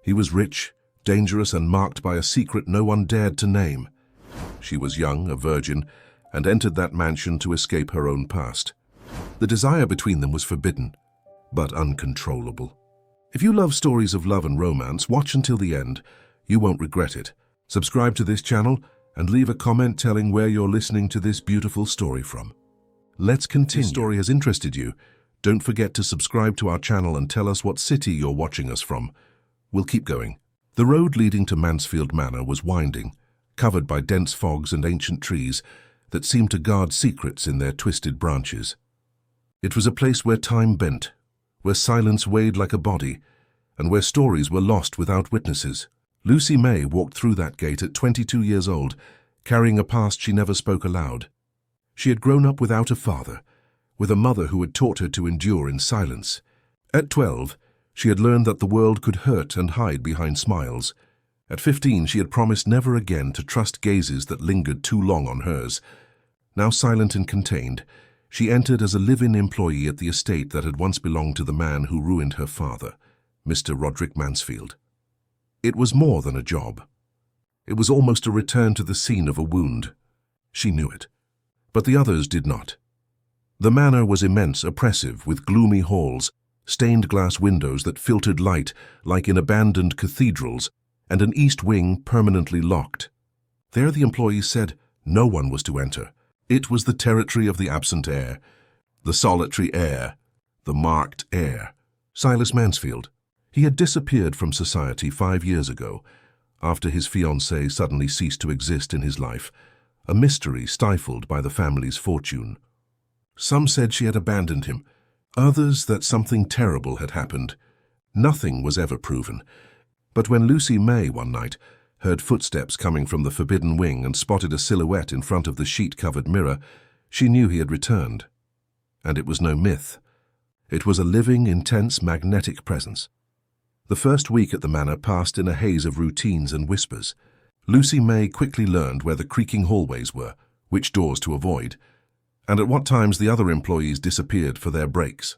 He was rich, dangerous, and marked by a secret no one dared to name. She was young, a virgin, and entered that mansion to escape her own past. The desire between them was forbidden, but uncontrollable. If you love stories of love and romance, watch until the end. You won't regret it. Subscribe to this channel and leave a comment telling where you're listening to this beautiful story from. Let's continue. If this story has interested you, don't forget to subscribe to our channel and tell us what city you're watching us from. We'll keep going. The road leading to Mansfield Manor was winding, covered by dense fogs and ancient trees that seemed to guard secrets in their twisted branches. It was a place where time bent, where silence weighed like a body, and where stories were lost without witnesses. Lucy May walked through that gate at 22 years old, carrying a past she never spoke aloud. She had grown up without a father, with a mother who had taught her to endure in silence. At 12, she had learned that the world could hurt and hide behind smiles. At 15, she had promised never again to trust gazes that lingered too long on hers. Now silent and contained, she entered as a live-in employee at the estate that had once belonged to the man who ruined her father, Mr. Roderick Mansfield. It was more than a job. It was almost a return to the scene of a wound. She knew it, but the others did not. The manor was immense, oppressive, with gloomy halls, stained glass windows that filtered light like in abandoned cathedrals, and an east wing permanently locked. There the employees said no one was to enter. It was the territory of the absent heir, the solitary heir, the marked heir. Silas Mansfield. He had disappeared from society 5 years ago, after his fiancée suddenly ceased to exist in his life, a mystery stifled by the family's fortune. Some said she had abandoned him, others that something terrible had happened. Nothing was ever proven. But when Lucy May one night heard footsteps coming from the forbidden wing and spotted a silhouette in front of the sheet-covered mirror, she knew he had returned. And it was no myth. It was a living, intense, magnetic presence. The first week at the manor passed in a haze of routines and whispers. Lucy May quickly learned where the creaking hallways were, which doors to avoid, and at what times the other employees disappeared for their breaks.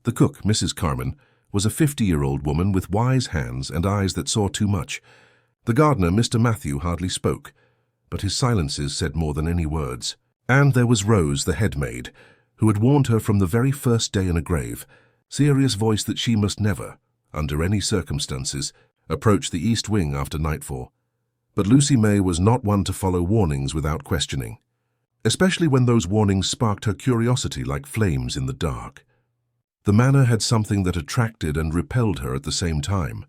The cook, Mrs. Carman, was a 50-year-old woman with wise hands and eyes that saw too much. The gardener, Mr. Matthew, hardly spoke, but his silences said more than any words. And there was Rose, the head maid, who had warned her from the very first day in a grave, serious voice that she must never, under any circumstances, approach the east wing after nightfall. But Lucy May was not one to follow warnings without questioning, especially when those warnings sparked her curiosity like flames in the dark. The manor had something that attracted and repelled her at the same time.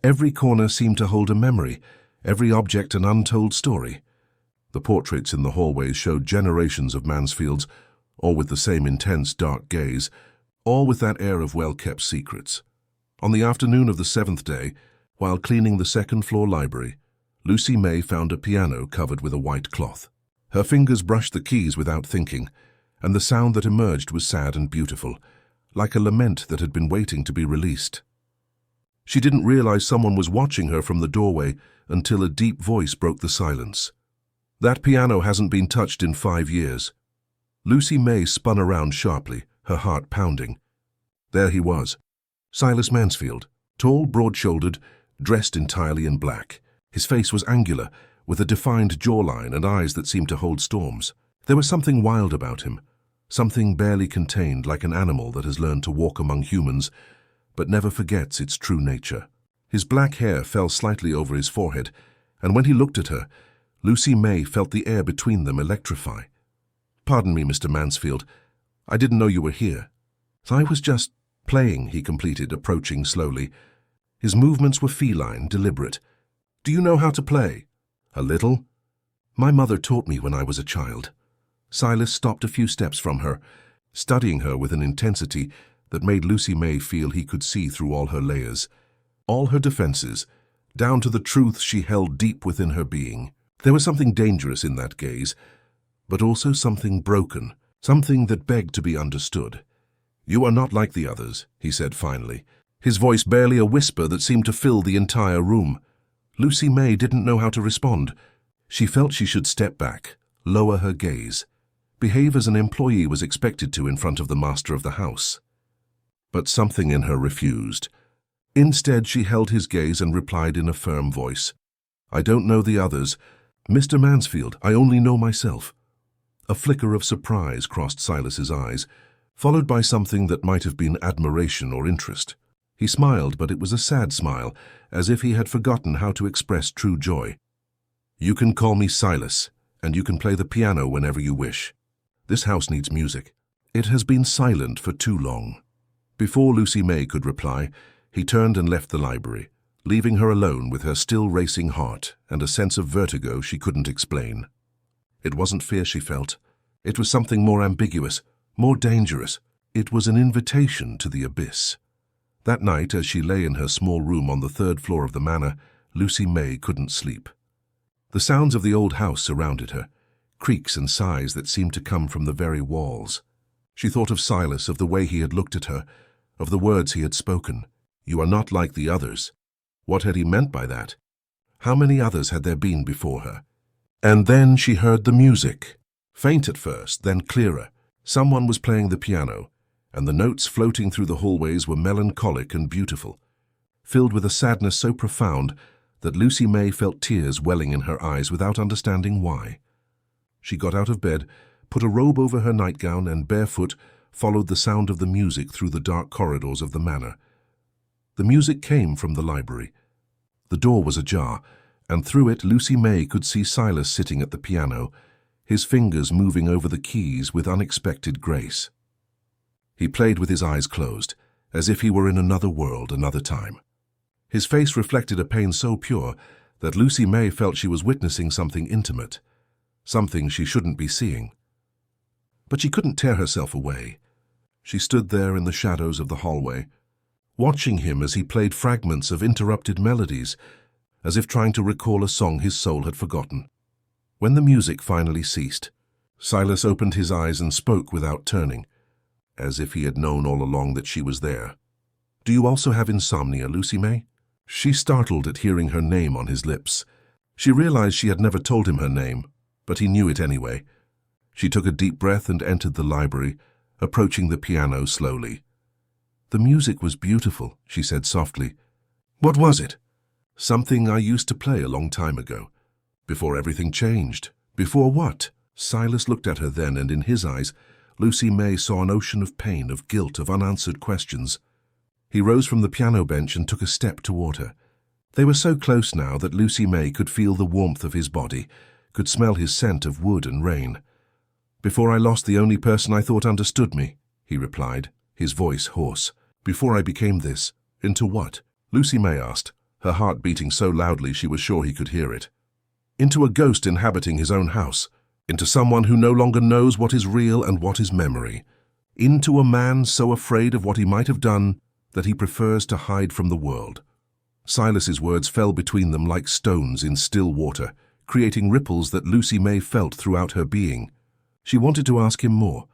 Every corner seemed to hold a memory, every object an untold story. The portraits in the hallways showed generations of Mansfields, all with the same intense dark gaze, all with that air of well-kept secrets. On the afternoon of the 7th day, while cleaning the second-floor library, Lucy May found a piano covered with a white cloth. Her fingers brushed the keys without thinking, and the sound that emerged was sad and beautiful, like a lament that had been waiting to be released. She didn't realize someone was watching her from the doorway until a deep voice broke the silence. "That piano hasn't been touched in 5 years." Lucy May spun around sharply, her heart pounding. There he was, Silas Mansfield, tall, broad-shouldered, dressed entirely in black. His face was angular, with a defined jawline and eyes that seemed to hold storms. There was something wild about him, something barely contained, like an animal that has learned to walk among humans, but never forgets its true nature. His black hair fell slightly over his forehead, and when he looked at her, Lucy May felt the air between them electrify. "Pardon me, Mr. Mansfield. I didn't know you were here." "I was just playing," he completed, approaching slowly. His movements were feline, deliberate. "Do you know how to play?" "A little. My mother taught me when I was a child." Silas stopped a few steps from her, studying her with an intensity that made Lucy May feel he could see through all her layers, all her defenses, down to the truth she held deep within her being. There was something dangerous in that gaze, but also something broken, something that begged to be understood. "You are not like the others," he said finally, his voice barely a whisper that seemed to fill the entire room. Lucy May didn't know how to respond. She felt she should step back, lower her gaze, behave as an employee was expected to in front of the master of the house. But something in her refused. Instead, she held his gaze and replied in a firm voice, "I don't know the others. Mr. Mansfield, I only know myself." A flicker of surprise crossed Silas's eyes, followed by something that might have been admiration or interest. He smiled, but it was a sad smile, as if he had forgotten how to express true joy. "You can call me Silas, and you can play the piano whenever you wish. This house needs music. It has been silent for too long." Before Lucy May could reply, he turned and left the library, leaving her alone with her still racing heart and a sense of vertigo she couldn't explain. It wasn't fear she felt. It was something more ambiguous, more dangerous. It was an invitation to the abyss. That night, as she lay in her small room on the 3rd floor of the manor, Lucy May couldn't sleep. The sounds of the old house surrounded her, creaks and sighs that seemed to come from the very walls. She thought of Silas, of the way he had looked at her, of the words he had spoken. "You are not like the others." What had he meant by that? How many others had there been before her? And then she heard the music. Faint at first, then clearer. Someone was playing the piano, and the notes floating through the hallways were melancholic and beautiful, filled with a sadness so profound that Lucy May felt tears welling in her eyes without understanding why. She got out of bed, put a robe over her nightgown, and barefoot followed the sound of the music through the dark corridors of the manor. The music came from the library. The door was ajar, and through it Lucy May could see Silas sitting at the piano, his fingers moving over the keys with unexpected grace. He played with his eyes closed, as if he were in another world, another time. His face reflected a pain so pure that Lucy May felt she was witnessing something intimate, something she shouldn't be seeing. But she couldn't tear herself away. She stood there in the shadows of the hallway, watching him as he played fragments of interrupted melodies, as if trying to recall a song his soul had forgotten. When the music finally ceased, Silas opened his eyes and spoke without turning, as if he had known all along that she was there. "Do you also have insomnia, Lucy May?" She startled at hearing her name on his lips. She realized she had never told him her name, but he knew it anyway. She took a deep breath and entered the library, approaching the piano slowly. "The music was beautiful," she said softly. "What was it?" "Something I used to play a long time ago. Before everything changed." "Before what?" Silas looked at her then, and in his eyes, Lucy May saw an ocean of pain, of guilt, of unanswered questions. He rose from the piano bench and took a step toward her. They were so close now that Lucy May could feel the warmth of his body, could smell his scent of wood and rain. "Before I lost the only person I thought understood me," he replied, his voice hoarse. "Before I became this." "Into what?" Lucy May asked, her heart beating so loudly she was sure he could hear it. "Into a ghost inhabiting his own house. Into someone who no longer knows what is real and what is memory. Into a man so afraid of what he might have done that he prefers to hide from the world." Silas's words fell between them like stones in still water, creating ripples that Lucy May felt throughout her being. She wanted to ask him more,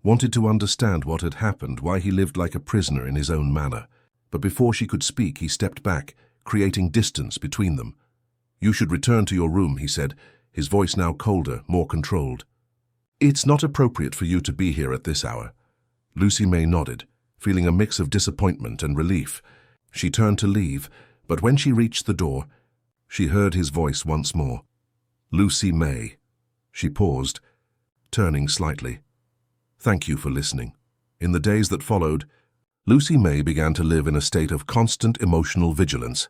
wanted to understand what had happened, why he lived like a prisoner in his own manor. But before she could speak, he stepped back, creating distance between them. "You should return to your room," he said, his voice now colder, more controlled. "It's not appropriate for you to be here at this hour." Lucy May nodded, feeling a mix of disappointment and relief. She turned to leave, but when she reached the door, she heard his voice once more. "Lucy May." She paused, turning slightly. "Thank you for listening." In the days that followed, Lucy May began to live in a state of constant emotional vigilance.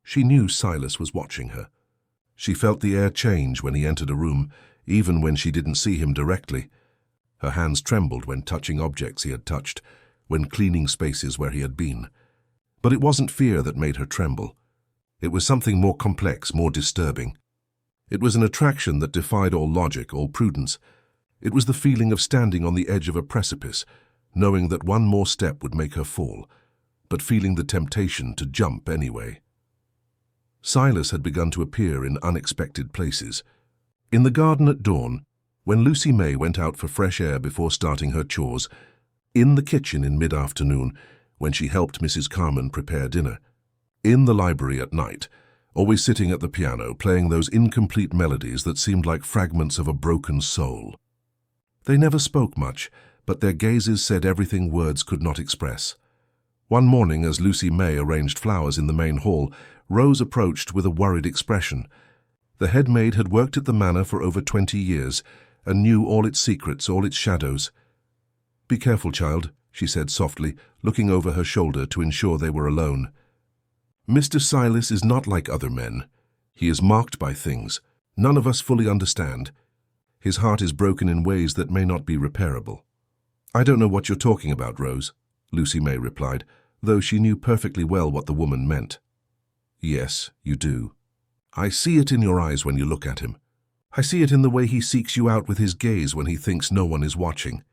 She knew Silas was watching her. She felt the air change when he entered a room, even when she didn't see him directly. Her hands trembled when touching objects he had touched, when cleaning spaces where he had been. But it wasn't fear that made her tremble. It was something more complex, more disturbing. It was an attraction that defied all logic, all prudence. It was the feeling of standing on the edge of a precipice, knowing that one more step would make her fall, but feeling the temptation to jump anyway. Silas had begun to appear in unexpected places. In the garden at dawn, when Lucy May went out for fresh air before starting her chores, in the kitchen in mid-afternoon, when she helped Mrs. Carman prepare dinner, in the library at night, always sitting at the piano, playing those incomplete melodies that seemed like fragments of a broken soul. They never spoke much, but their gazes said everything words could not express. One morning, as Lucy May arranged flowers in the main hall, Rose approached with a worried expression. The head maid had worked at the manor for over 20 years and knew all its secrets, all its shadows. "Be careful, child," she said softly, looking over her shoulder to ensure they were alone. "Mr. Silas is not like other men. He is marked by things none of us fully understand. His heart is broken in ways that may not be repairable." "I don't know what you're talking about, Rose," Lucy May replied, though she knew perfectly well what the woman meant. "Yes, you do. I see it in your eyes when you look at him. I see it in the way he seeks you out with his gaze when he thinks no one is watching.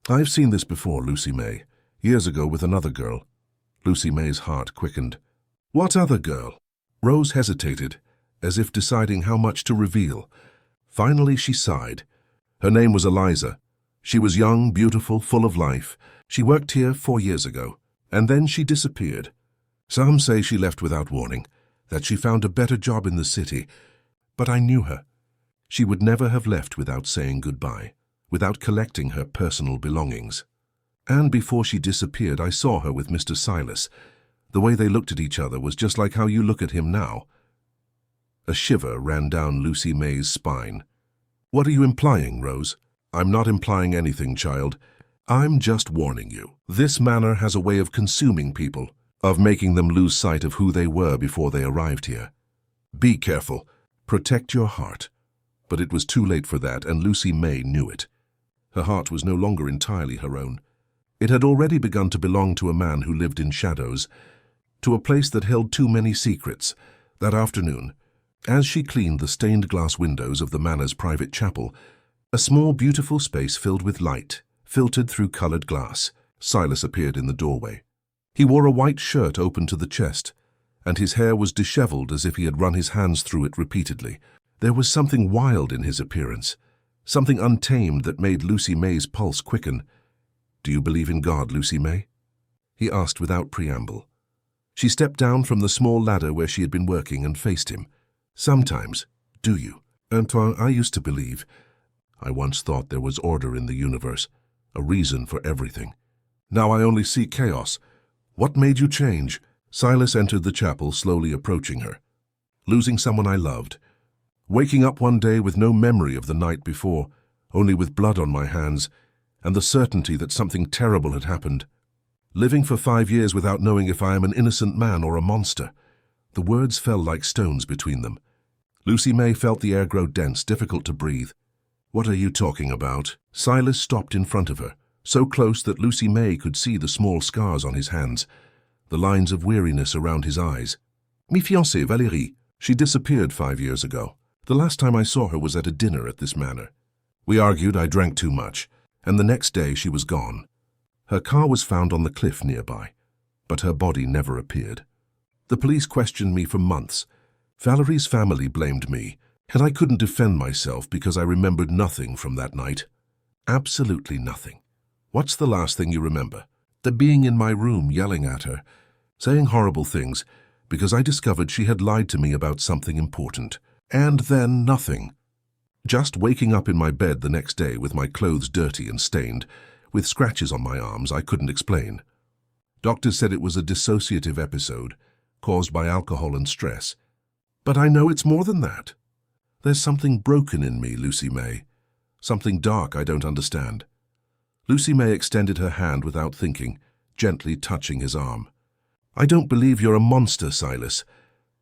I've seen this before, Lucy May, years ago with another girl." Lucy May's heart quickened. "What other girl?" Rose hesitated, as if deciding how much to reveal. Finally she sighed. Her name was Eliza. She was young, beautiful, full of life. She worked here 4 years ago, and then she disappeared. Some say she left without warning, that she found a better job in the city. But I knew her. She would never have left without saying goodbye, without collecting her personal belongings. And before she disappeared, I saw her with Mr. Silas. The way they looked at each other was just like how you look at him now. A shiver ran down Lucy May's spine. "What are you implying, Rose?" "I'm not implying anything, child. I'm just warning you. This manor has a way of consuming people, of making them lose sight of who they were before they arrived here. Be careful. Protect your heart." But it was too late for that, and Lucy May knew it. Her heart was no longer entirely her own. It had already begun to belong to a man who lived in shadows, to a place that held too many secrets. That afternoon, as she cleaned the stained glass windows of the manor's private chapel, a small, beautiful space filled with light filtered through colored glass. Silas appeared in the doorway. He wore a white shirt open to the chest, and his hair was disheveled as if he had run his hands through it repeatedly. There was something wild in his appearance, something untamed that made Lucy May's pulse quicken. "Do you believe in God, Lucy May?" he asked without preamble. She stepped down from the small ladder where she had been working and faced him. "Sometimes. Do you?" "Antoine, I used to believe. I once thought there was order in the universe, a reason for everything. Now I only see chaos. What made you change?" Silas entered the chapel, slowly approaching her. "Losing someone I loved. Waking up one day with no memory of the night before, only with blood on my hands, and the certainty that something terrible had happened. Living for 5 years without knowing if I am an innocent man or a monster." The words fell like stones between them. Lucy May felt the air grow dense, difficult to breathe. "What are you talking about?" Silas stopped in front of her, so close that Lucy May could see the small scars on his hands, the lines of weariness around his eyes. "Mi fiancée, Valérie. She disappeared 5 years ago. The last time I saw her was at a dinner at this manor. We argued, I drank too much, and the next day she was gone. Her car was found on the cliff nearby, but her body never appeared. The police questioned me for months. Valerie's family blamed me, and I couldn't defend myself because I remembered nothing from that night. Absolutely nothing." "What's the last thing you remember?" "The being in my room yelling at her, saying horrible things, because I discovered she had lied to me about something important. And then nothing. Just waking up in my bed the next day with my clothes dirty and stained, with scratches on my arms I couldn't explain. Doctors said it was a dissociative episode, caused by alcohol and stress. But I know it's more than that. There's something broken in me, Lucy May. Something dark I don't understand." Lucy May extended her hand without thinking, gently touching his arm. "I don't believe you're a monster, Silas."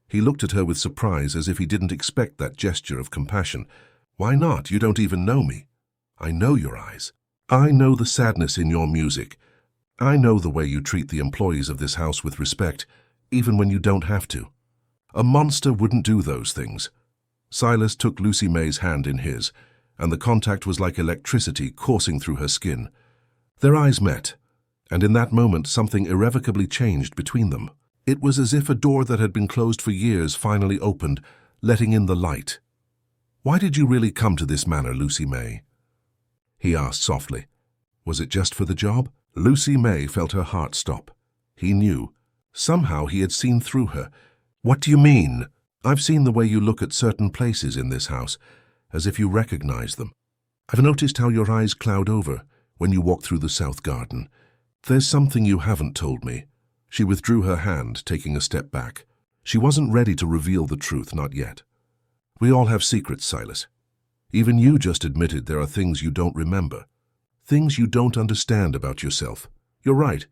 He looked at her with surprise, as if he didn't expect that gesture of compassion. "Why not? You don't even know me. I know your eyes. I know the sadness in your music. I know the way you treat the employees of this house with respect, even when you don't have to. A monster wouldn't do those things." Silas took Lucy May's hand in his, and the contact was like electricity coursing through her skin. Their eyes met, and in that moment something irrevocably changed between them. It was as if a door that had been closed for years finally opened, letting in the light. "Why did you really come to this manor, Lucy May?" he asked softly. Was it just for the job? Lucy May felt her heart stop. He knew. Somehow he had seen through her. "What do you mean?" "I've seen the way you look at certain places in this house, as if you recognize them. I've noticed how your eyes cloud over when you walk through the south garden. There's something you haven't told me. She withdrew her hand, taking a step back. She wasn't ready to reveal the truth, not yet. We all have secrets, Silas. Even you just admitted there are things you don't remember. Things you don't understand about yourself. You're right,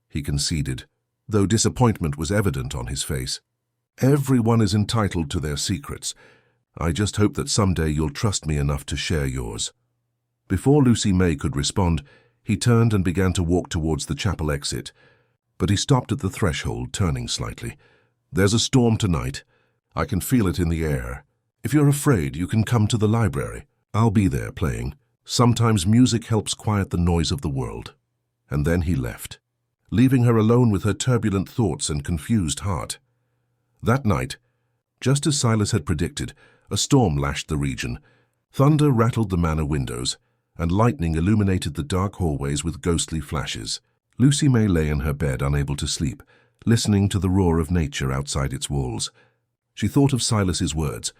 he conceded, though disappointment was evident on his face. Everyone is entitled to their secrets. I just hope that someday you'll trust me enough to share yours. Before Lucy May could respond, he turned and began to walk towards the chapel exit, but he stopped at the threshold, turning slightly. There's a storm tonight. I can feel it in the air. If you're afraid, you can come to the library. I'll be there playing. Sometimes music helps quiet the noise of the world. And then he left, leaving her alone with her turbulent thoughts and confused heart. That night, just as Silas had predicted, a storm lashed the region. Thunder rattled the manor windows, and lightning illuminated the dark hallways with ghostly flashes. Lucy May lay in her bed, unable to sleep, listening to the roar of nature outside its walls. She thought of Silas's words,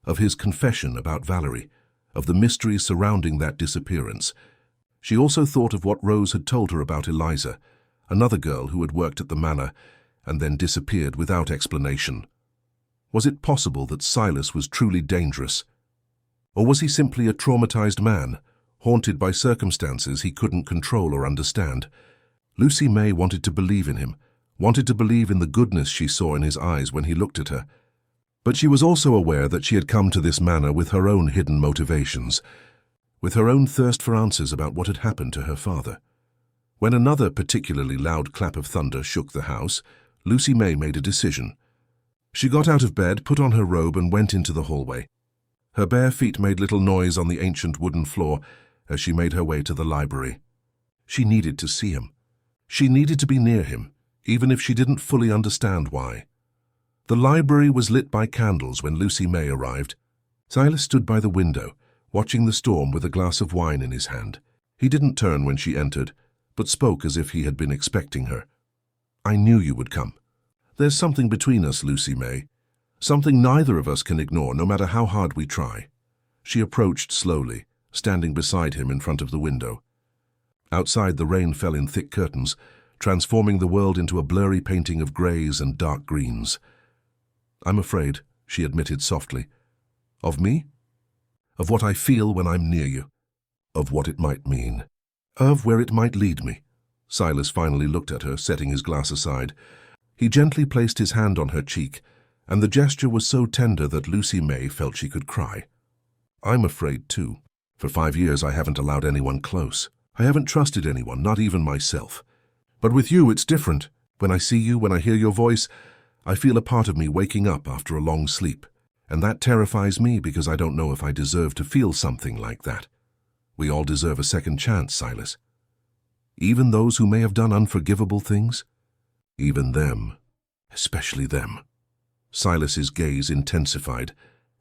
of his confession about Valerie, of the mystery surrounding that disappearance. She also thought of what Rose had told her about Eliza, another girl who had worked at the manor and then disappeared without explanation. Was it possible that Silas was truly dangerous? Or was he simply a traumatized man, haunted by circumstances he couldn't control or understand? Lucy May wanted to believe in him, wanted to believe in the goodness she saw in his eyes when he looked at her. But she was also aware that she had come to this manor with her own hidden motivations, with her own thirst for answers about what had happened to her father. When another particularly loud clap of thunder shook the house, Lucy May made a decision. She got out of bed, put on her robe, and went into the hallway. Her bare feet made little noise on the ancient wooden floor as she made her way to the library. She needed to see him. She needed to be near him, even if she didn't fully understand why. The library was lit by candles when Lucy May arrived. Silas stood by the window, watching the storm with a glass of wine in his hand. He didn't turn when she entered, but spoke as if he had been expecting her. I knew you would come. There's something between us, Lucy May. Something neither of us can ignore, no matter how hard we try. She approached slowly, standing beside him in front of the window. Outside, the rain fell in thick curtains, transforming the world into a blurry painting of greys and dark greens. I'm afraid, she admitted softly. Of me? Of what I feel when I'm near you. Of what it might mean. Of where it might lead me. Silas finally looked at her, setting his glass aside. He gently placed his hand on her cheek, and the gesture was so tender that Lucy May felt she could cry. I'm afraid too. For 5 years I haven't allowed anyone close. I haven't trusted anyone, not even myself. But with you it's different. When I see you, when I hear your voice, I feel a part of me waking up after a long sleep. And that terrifies me because I don't know if I deserve to feel something like that. We all deserve a second chance, Silas. Even those who may have done unforgivable things. Even them. Especially them. Silas's gaze intensified,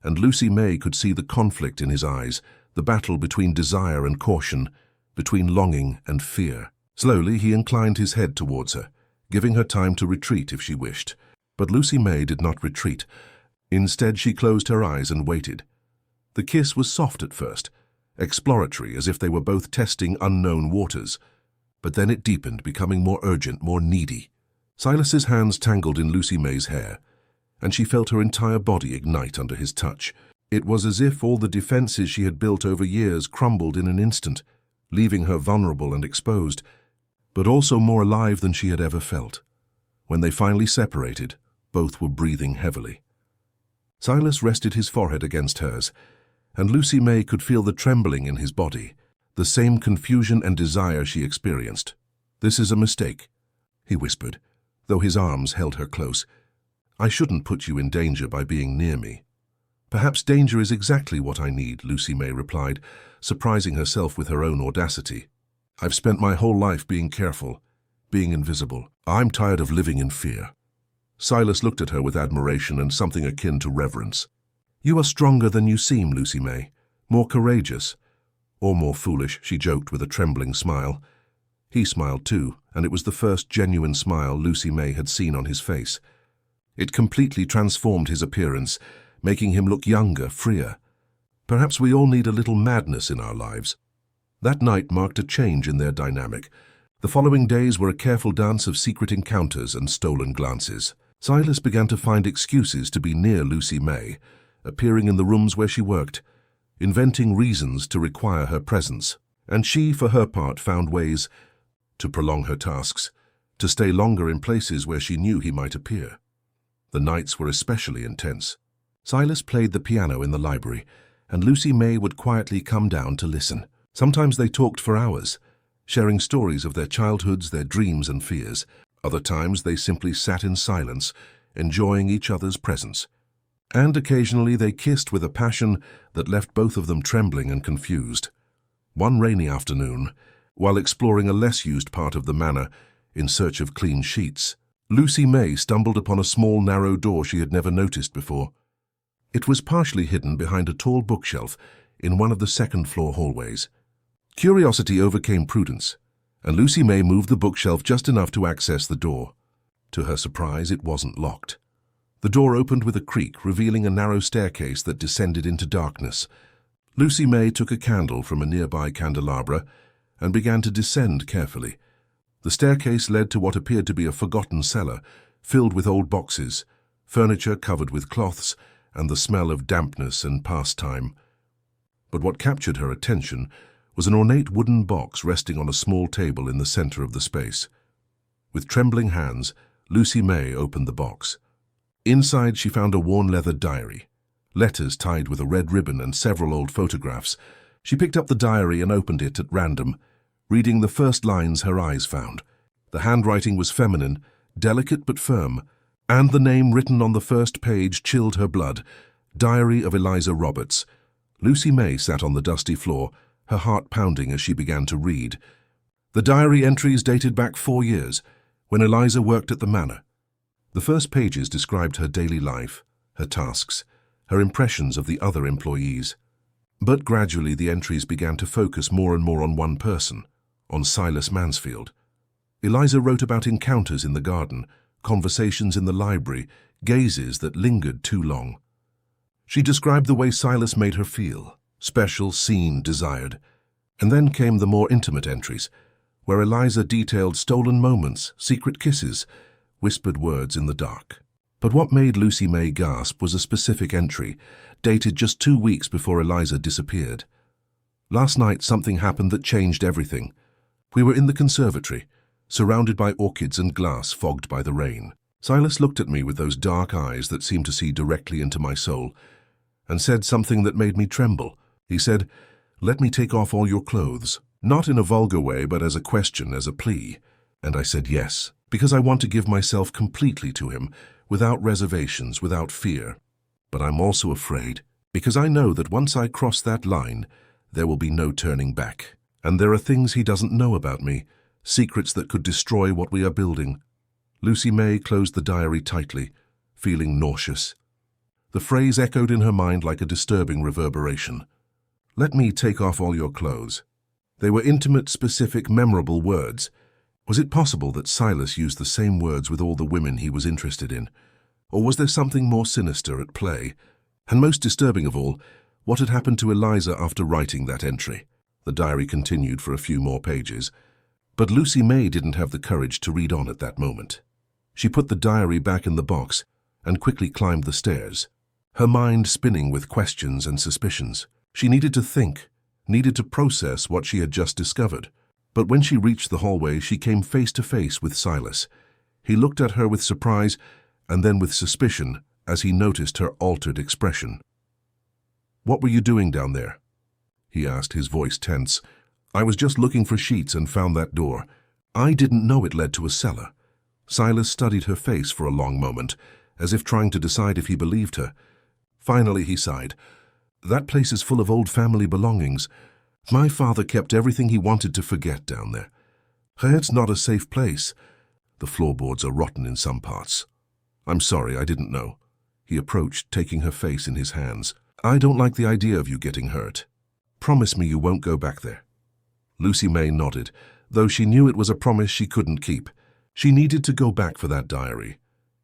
and Lucy May could see the conflict in his eyes, the battle between desire and caution, between longing and fear. Slowly he inclined his head towards her, giving her time to retreat if she wished. But Lucy May did not retreat. Instead, she closed her eyes and waited. The kiss was soft at first, exploratory, as if they were both testing unknown waters. But then it deepened, becoming more urgent, more needy. Silas's hands tangled in Lucy May's hair, and she felt her entire body ignite under his touch. It was as if all the defenses she had built over years crumbled in an instant, leaving her vulnerable and exposed, but also more alive than she had ever felt. When they finally separated, both were breathing heavily. Silas rested his forehead against hers, and Lucy May could feel the trembling in his body, the same confusion and desire she experienced. This is a mistake, he whispered, though his arms held her close. I shouldn't put you in danger by being near me. Perhaps danger is exactly what I need, Lucy May replied, surprising herself with her own audacity. I've spent my whole life being careful, being invisible. I'm tired of living in fear. Silas looked at her with admiration and something akin to reverence. You are stronger than you seem, Lucy May. More courageous. Or more foolish, she joked with a trembling smile. He smiled too, and it was the first genuine smile Lucy May had seen on his face. It completely transformed his appearance, making him look younger, freer. Perhaps we all need a little madness in our lives. That night marked a change in their dynamic. The following days were a careful dance of secret encounters and stolen glances. Silas began to find excuses to be near Lucy May, appearing in the rooms where she worked, inventing reasons to require her presence. And she, for her part, found ways to prolong her tasks, to stay longer in places where she knew he might appear. The nights were especially intense. Silas played the piano in the library, and Lucy May would quietly come down to listen. Sometimes they talked for hours, sharing stories of their childhoods, their dreams and fears. Other times they simply sat in silence, enjoying each other's presence. And occasionally they kissed with a passion that left both of them trembling and confused. One rainy afternoon, while exploring a less used part of the manor in search of clean sheets, Lucy May stumbled upon a small narrow door she had never noticed before. It was partially hidden behind a tall bookshelf in one of the second-floor hallways. Curiosity overcame prudence, and Lucy May moved the bookshelf just enough to access the door. To her surprise, it wasn't locked. The door opened with a creak, revealing a narrow staircase that descended into darkness. Lucy May took a candle from a nearby candelabra and began to descend carefully. The staircase led to what appeared to be a forgotten cellar, filled with old boxes, furniture covered with cloths, and the smell of dampness and past time. But what captured her attention was an ornate wooden box resting on a small table in the center of the space. With trembling hands, Lucy May opened the box. Inside she found a worn leather diary, letters tied with a red ribbon and several old photographs. She picked up the diary and opened it at random, reading the first lines her eyes found. The handwriting was feminine, delicate but firm, and the name written on the first page chilled her blood. Diary of Eliza Roberts. Lucy May sat on the dusty floor, her heart pounding as she began to read. The diary entries dated back 4 years, when Eliza worked at the manor. The first pages described her daily life, her tasks, her impressions of the other employees. But gradually the entries began to focus more and more on one person, on Silas Mansfield. Eliza wrote about encounters in the garden, conversations in the library, gazes that lingered too long. She described the way Silas made her feel, special, seen, desired. And then came the more intimate entries, where Eliza detailed stolen moments, secret kisses, whispered words in the dark. But what made Lucy May gasp was a specific entry, dated just 2 weeks before Eliza disappeared. Last night something happened that changed everything. We were in the conservatory, surrounded by orchids and glass fogged by the rain. Silas looked at me with those dark eyes that seemed to see directly into my soul, and said something that made me tremble. He said, "Let me take off all your clothes." Not in a vulgar way, but as a question, as a plea. And I said yes, because I want to give myself completely to him, without reservations, without fear. But I'm also afraid, because I know that once I cross that line, there will be no turning back. And there are things he doesn't know about me, secrets that could destroy what we are building. Lucy May closed the diary tightly, feeling nauseous. The phrase echoed in her mind like a disturbing reverberation. "Let me take off all your clothes." They were intimate, specific, memorable words. Was it possible that Silas used the same words with all the women he was interested in? Or was there something more sinister at play? And most disturbing of all, what had happened to Eliza after writing that entry? The diary continued for a few more pages, but Lucy May didn't have the courage to read on at that moment. She put the diary back in the box and quickly climbed the stairs, her mind spinning with questions and suspicions. She needed to think, needed to process what she had just discovered. But when she reached the hallway, she came face to face with Silas. He looked at her with surprise and then with suspicion as he noticed her altered expression. "What were you doing down there?" he asked, his voice tense. "I was just looking for sheets and found that door. I didn't know it led to a cellar." Silas studied her face for a long moment, as if trying to decide if he believed her. Finally he sighed. "That place is full of old family belongings. My father kept everything he wanted to forget down there. It's not a safe place. The floorboards are rotten in some parts." "I'm sorry, I didn't know." He approached, taking her face in his hands. "I don't like the idea of you getting hurt. Promise me you won't go back there." Lucy May nodded, though she knew it was a promise she couldn't keep. She needed to go back for that diary,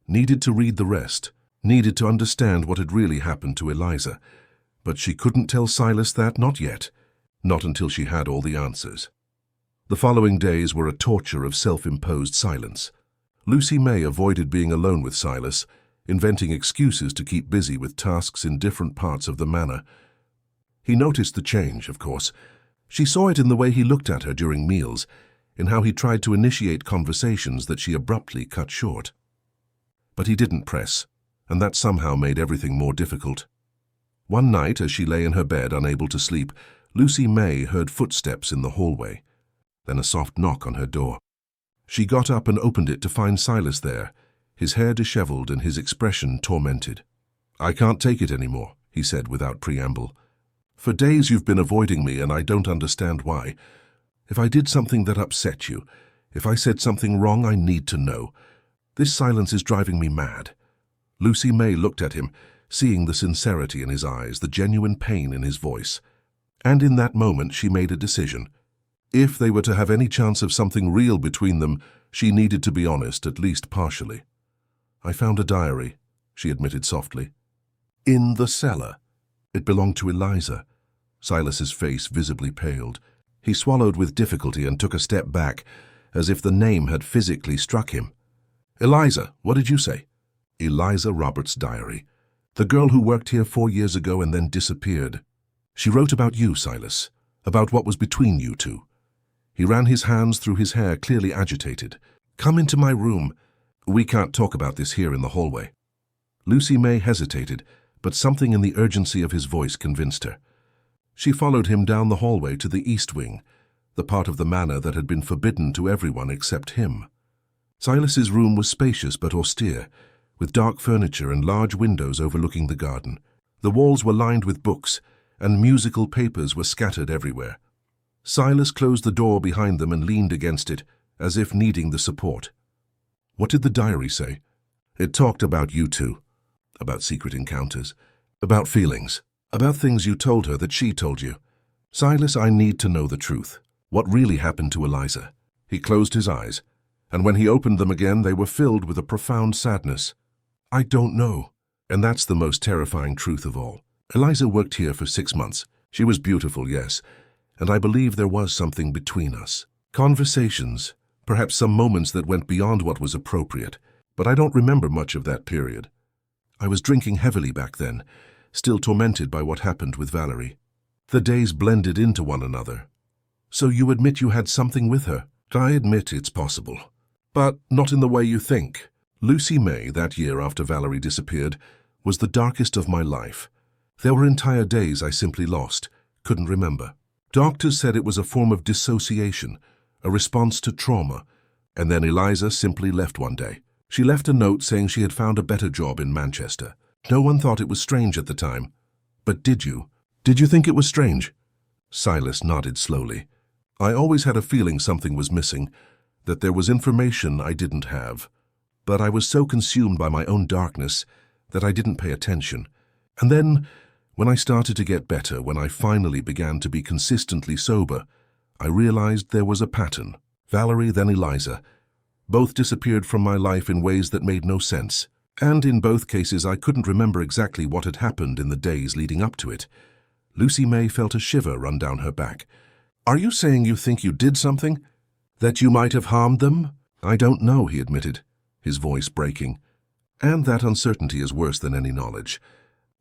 needed to read the rest, needed to understand what had really happened to Eliza. But she couldn't tell Silas that, not yet, not until she had all the answers. The following days were a torture of self-imposed silence. Lucy May avoided being alone with Silas, inventing excuses to keep busy with tasks in different parts of the manor. He noticed the change, of course. She saw it in the way he looked at her during meals, in how he tried to initiate conversations that she abruptly cut short. But he didn't press, and that somehow made everything more difficult. One night, as she lay in her bed unable to sleep, Lucy May heard footsteps in the hallway, then a soft knock on her door. She got up and opened it to find Silas there, his hair disheveled and his expression tormented. "I can't take it anymore," he said without preamble. "For days you've been avoiding me and I don't understand why. If I did something that upset you, if I said something wrong, I need to know. This silence is driving me mad." Lucy May looked at him, seeing the sincerity in his eyes, the genuine pain in his voice. And in that moment she made a decision. If they were to have any chance of something real between them, she needed to be honest, at least partially. "I found a diary," she admitted softly. "In the cellar. It belonged to Eliza." Silas's face visibly paled. He swallowed with difficulty and took a step back, as if the name had physically struck him. "Eliza, what did you say?" "Eliza Roberts' diary. The girl who worked here 4 years ago and then disappeared. She wrote about you, Silas, about what was between you two." He ran his hands through his hair, clearly agitated. "Come into my room. We can't talk about this here in the hallway." Lucy May hesitated, but something in the urgency of his voice convinced her. She followed him down the hallway to the east wing, the part of the manor that had been forbidden to everyone except him. Silas's room was spacious but austere, with dark furniture and large windows overlooking the garden. The walls were lined with books, and musical papers were scattered everywhere. Silas closed the door behind them and leaned against it, as if needing the support. "What did the diary say?" "It talked about you two, about secret encounters, about feelings, about things you told her that she told you. Silas, I need to know the truth. What really happened to Eliza?" He closed his eyes, and when he opened them again, they were filled with a profound sadness. "I don't know." And that's the most terrifying truth of all. Eliza worked here for 6 months. She was beautiful, yes, and I believe there was something between us. Conversations, perhaps some moments that went beyond what was appropriate, but I don't remember much of that period. I was drinking heavily back then, still tormented by what happened with Valerie. The days blended into one another. "So you admit you had something with her?" "I admit it's possible, but not in the way you think." Lucy May, that year after Valerie disappeared, was the darkest of my life. There were entire days I simply lost, couldn't remember. Doctors said it was a form of dissociation, a response to trauma, and then Eliza simply left one day. She left a note saying she had found a better job in Manchester. No one thought it was strange at the time. But did you? Did you think it was strange? Silas nodded slowly. I always had a feeling something was missing, that there was information I didn't have. But I was so consumed by my own darkness that I didn't pay attention. And then, when I started to get better, when I finally began to be consistently sober, I realized there was a pattern. Valerie, then Eliza. Both disappeared from my life in ways that made no sense. And in both cases, I couldn't remember exactly what had happened in the days leading up to it. Lucy May felt a shiver run down her back. "Are you saying you think you did something? That you might have harmed them?" "I don't know," he admitted, his voice breaking. "And that uncertainty is worse than any knowledge.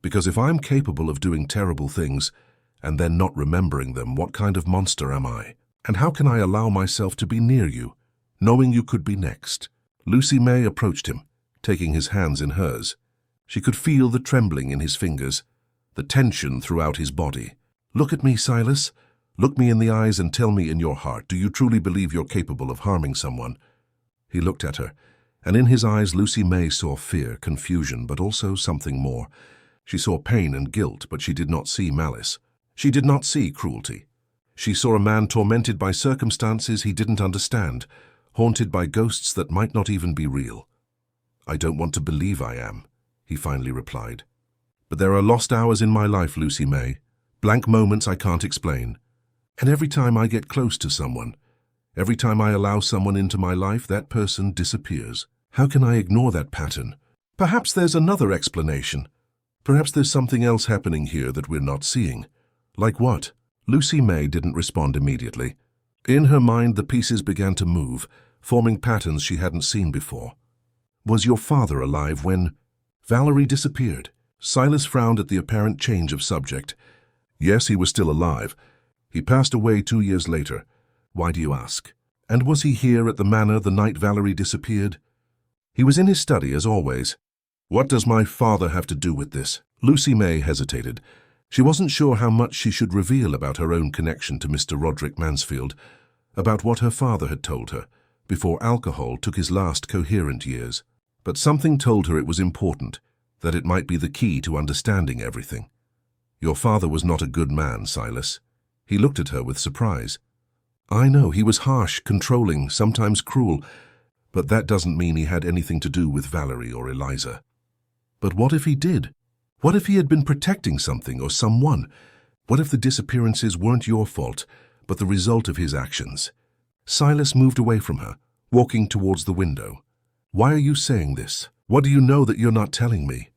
Because if I'm capable of doing terrible things and then not remembering them, what kind of monster am I? And how can I allow myself to be near you, knowing you could be next?" Lucy May approached him, taking his hands in hers. She could feel the trembling in his fingers, the tension throughout his body. "Look at me, Silas. Look me in the eyes and tell me in your heart, do you truly believe you're capable of harming someone?" He looked at her, and in his eyes Lucy May saw fear, confusion, but also something more. She saw pain and guilt, but she did not see malice. She did not see cruelty. She saw a man tormented by circumstances he didn't understand, haunted by ghosts that might not even be real. "I don't want to believe I am," he finally replied. "But there are lost hours in my life, Lucy May, blank moments I can't explain. And every time I get close to someone, every time I allow someone into my life, that person disappears. How can I ignore that pattern? Perhaps there's another explanation. Perhaps there's something else happening here that we're not seeing." "Like what?" Lucy May didn't respond immediately. In her mind, the pieces began to move, forming patterns she hadn't seen before. Was your father alive when Valerie disappeared? Silas frowned at the apparent change of subject. Yes, he was still alive. He passed away 2 years later. Why do you ask? And was he here at the manor the night Valerie disappeared? He was in his study, as always. What does my father have to do with this? Lucy May hesitated. She wasn't sure how much she should reveal about her own connection to Mr. Roderick Mansfield, about what her father had told her, before alcohol took his last coherent years. But something told her it was important, that it might be the key to understanding everything. Your father was not a good man, Silas. He looked at her with surprise. I know, he was harsh, controlling, sometimes cruel, but that doesn't mean he had anything to do with Valerie or Eliza. But what if he did? What if he had been protecting something or someone? What if the disappearances weren't your fault, but the result of his actions? Silas moved away from her, walking towards the window. Why are you saying this? What do you know that you're not telling me?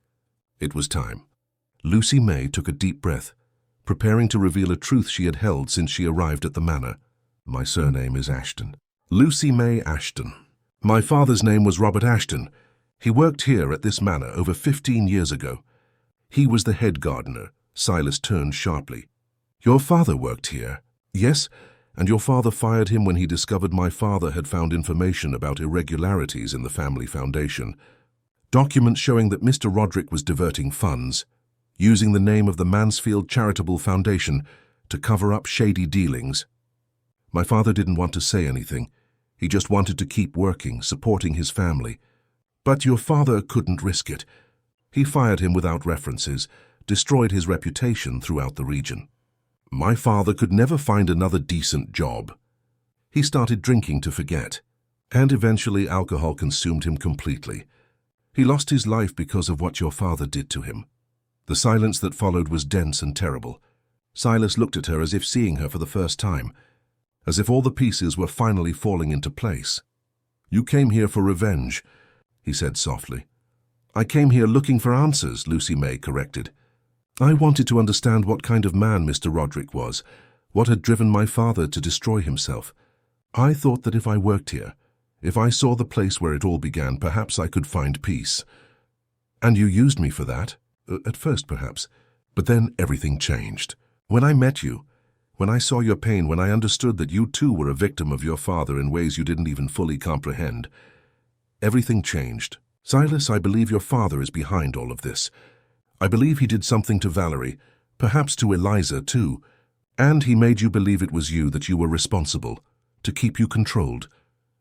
It was time. Lucy May took a deep breath, preparing to reveal a truth she had held since she arrived at the manor. My surname is Ashton. Lucy May Ashton. My father's name was Robert Ashton. He worked here at this manor over 15 years ago. He was the head gardener. Silas turned sharply. Your father worked here? Yes, and your father fired him when he discovered my father had found information about irregularities in the family foundation. Documents showing that Mr. Roderick was diverting funds, using the name of the Mansfield Charitable Foundation to cover up shady dealings. My father didn't want to say anything. He just wanted to keep working, supporting his family. But your father couldn't risk it. He fired him without references, destroyed his reputation throughout the region. My father could never find another decent job. He started drinking to forget, and eventually alcohol consumed him completely. He lost his life because of what your father did to him. The silence that followed was dense and terrible. Silas looked at her as if seeing her for the first time, as if all the pieces were finally falling into place. You came here for revenge, he said softly. I came here looking for answers, Lucy May corrected. I wanted to understand what kind of man Mr. Roderick was, what had driven my father to destroy himself. I thought that if I worked here, if I saw the place where it all began, perhaps I could find peace. And you used me for that, at first perhaps, but then everything changed. When I met you, when I saw your pain, when I understood that you too were a victim of your father in ways you didn't even fully comprehend, everything changed. Silas, I believe your father is behind all of this. I believe he did something to Valerie, perhaps to Eliza too, and he made you believe it was you, that you were responsible, to keep you controlled,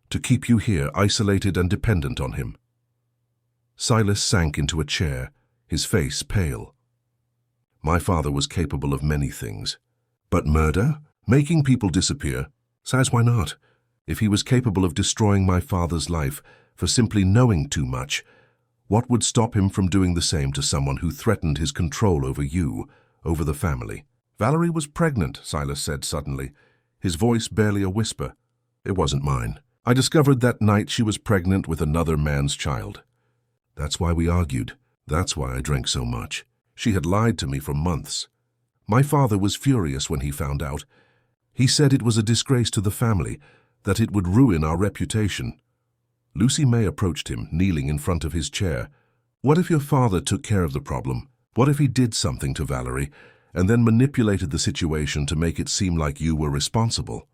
to keep you here isolated and dependent on him. Silas sank into a chair, his face pale. My father was capable of many things. But murder? Making people disappear? Silas, why not? If he was capable of destroying my father's life for simply knowing too much, what would stop him from doing the same to someone who threatened his control over you, over the family? Valerie was pregnant, Silas said suddenly, his voice barely a whisper. It wasn't mine. I discovered that night she was pregnant with another man's child. That's why we argued. That's why I drank so much. She had lied to me for months. My father was furious when he found out. He said it was a disgrace to the family, that it would ruin our reputation. Lucy May approached him, kneeling in front of his chair. What if your father took care of the problem? What if he did something to Valerie, and then manipulated the situation to make it seem like you were responsible?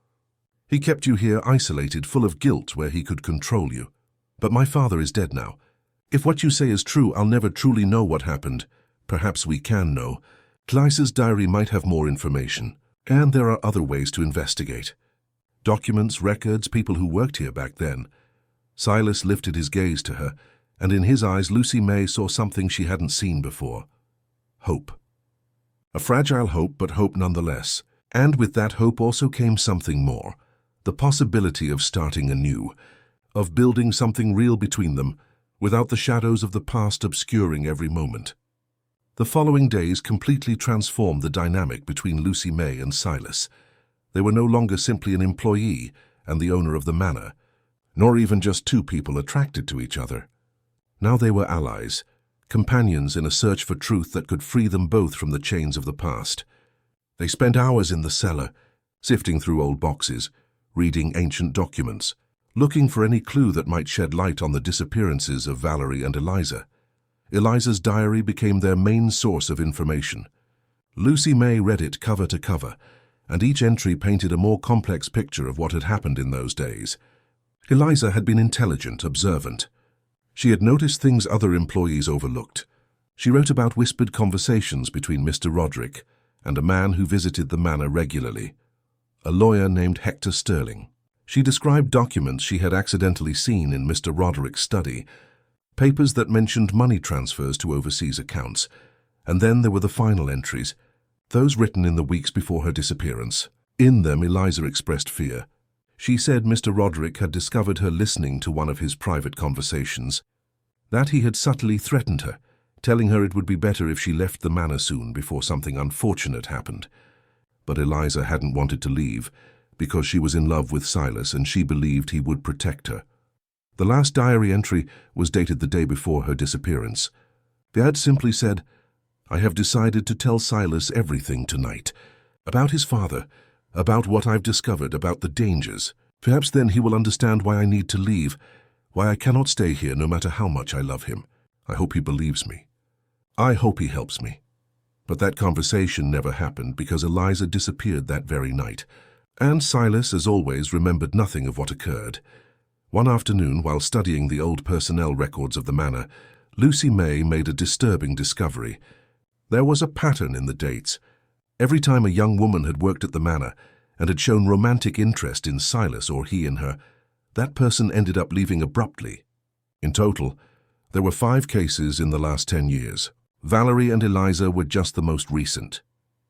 He kept you here isolated, full of guilt, where he could control you. But my father is dead now. If what you say is true, I'll never truly know what happened. Perhaps we can know. Eliza's diary might have more information, and there are other ways to investigate. Documents, records, people who worked here back then. Silas lifted his gaze to her, and in his eyes Lucy May saw something she hadn't seen before. Hope. A fragile hope, but hope nonetheless. And with that hope also came something more. The possibility of starting anew, of building something real between them, without the shadows of the past obscuring every moment. The following days completely transformed the dynamic between Lucy May and Silas. They were no longer simply an employee and the owner of the manor, nor even just two people attracted to each other. Now they were allies, companions in a search for truth that could free them both from the chains of the past. They spent hours in the cellar, sifting through old boxes, reading ancient documents, looking for any clue that might shed light on the disappearances of Valerie and Eliza. Eliza's diary became their main source of information. Lucy May read it cover to cover, and each entry painted a more complex picture of what had happened in those days. Eliza had been intelligent, observant. She had noticed things other employees overlooked. She wrote about whispered conversations between Mr. Roderick and a man who visited the manor regularly, a lawyer named Hector Sterling. She described documents she had accidentally seen in Mr. Roderick's study, papers that mentioned money transfers to overseas accounts, and then there were the final entries, those written in the weeks before her disappearance. In them, Eliza expressed fear. She said Mr. Roderick had discovered her listening to one of his private conversations, that he had subtly threatened her, telling her it would be better if she left the manor soon before something unfortunate happened. But Eliza hadn't wanted to leave, because she was in love with Silas and she believed he would protect her. The last diary entry was dated the day before her disappearance. The ad simply said, "I have decided to tell Silas everything tonight. About his father, about what I've discovered, about the dangers. Perhaps then he will understand why I need to leave, why I cannot stay here no matter how much I love him. I hope he believes me. I hope he helps me." But that conversation never happened because Eliza disappeared that very night. And Silas, as always, remembered nothing of what occurred. One afternoon, while studying the old personnel records of the manor, Lucy May made a disturbing discovery. There was a pattern in the dates. Every time a young woman had worked at the manor and had shown romantic interest in Silas or he in her, that person ended up leaving abruptly. In total, there were 5 cases in the last 10 years. Valerie and Eliza were just the most recent.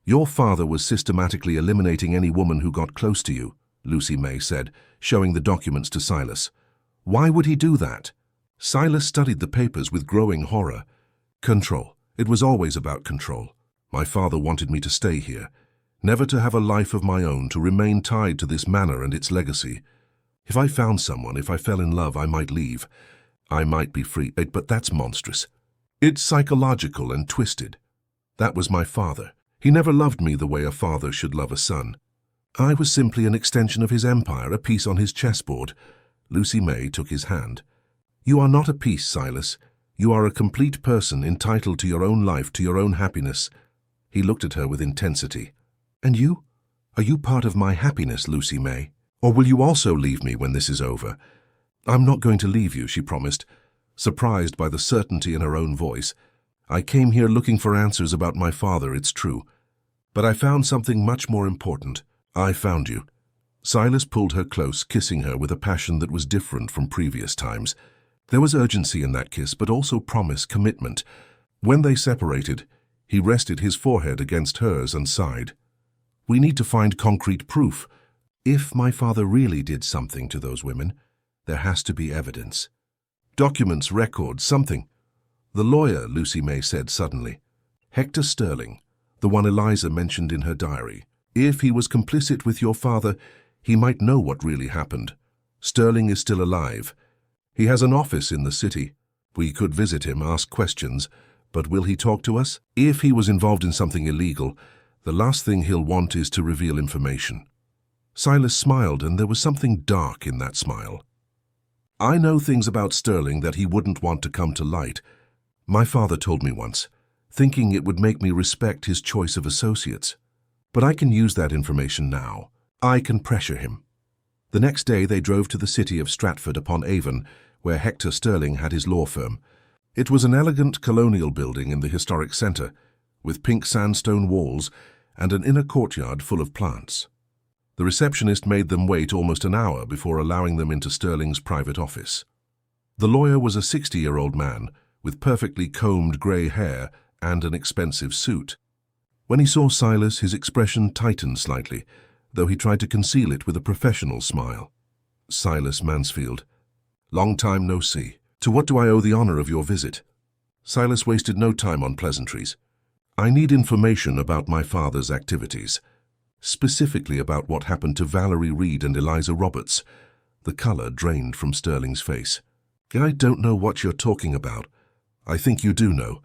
"Your father was systematically eliminating any woman who got close to you," Lucy May said, showing the documents to Silas. "Why would he do that?" Silas studied the papers with growing horror. "Control. It was always about control. My father wanted me to stay here, never to have a life of my own, to remain tied to this manor and its legacy. If I found someone, if I fell in love, I might leave. I might be free, but that's monstrous. It's psychological and twisted. That was my father. He never loved me the way a father should love a son. I was simply an extension of his empire, a piece on his chessboard." Lucy May took his hand. "You are not a piece, Silas. You are a complete person, entitled to your own life, to your own happiness." He looked at her with intensity. "And you? Are you part of my happiness, Lucy May? Or will you also leave me when this is over?" "I'm not going to leave you," she promised, surprised by the certainty in her own voice. "I came here looking for answers about my father, it's true. But I found something much more important. I found you." Silas pulled her close, kissing her with a passion that was different from previous times. There was urgency in that kiss, but also promise, commitment. When they separated, he rested his forehead against hers and sighed. "We need to find concrete proof. If my father really did something to those women, there has to be evidence. Documents, records, something." "The lawyer," Lucy May said suddenly. "Hector Sterling, the one Eliza mentioned in her diary. If he was complicit with your father, he might know what really happened. Sterling is still alive. He has an office in the city. We could visit him, ask questions, but will he talk to us? If he was involved in something illegal, the last thing he'll want is to reveal information." Silas smiled, and there was something dark in that smile. "I know things about Sterling that he wouldn't want to come to light. My father told me once, thinking it would make me respect his choice of associates. But I can use that information now. I can pressure him." The next day they drove to the city of Stratford-upon-Avon, where Hector Sterling had his law firm. It was an elegant colonial building in the historic centre, with pink sandstone walls and an inner courtyard full of plants. The receptionist made them wait almost an hour before allowing them into Sterling's private office. The lawyer was a 60-year-old man with perfectly combed grey hair and an expensive suit. When he saw Silas, his expression tightened slightly, though he tried to conceal it with a professional smile. "Silas Mansfield. Long time no see. To what do I owe the honor of your visit?" Silas wasted no time on pleasantries. "I need information about my father's activities. Specifically about what happened to Valerie Reed and Eliza Roberts." The color drained from Sterling's face. "I don't know what you're talking about. I think you do know,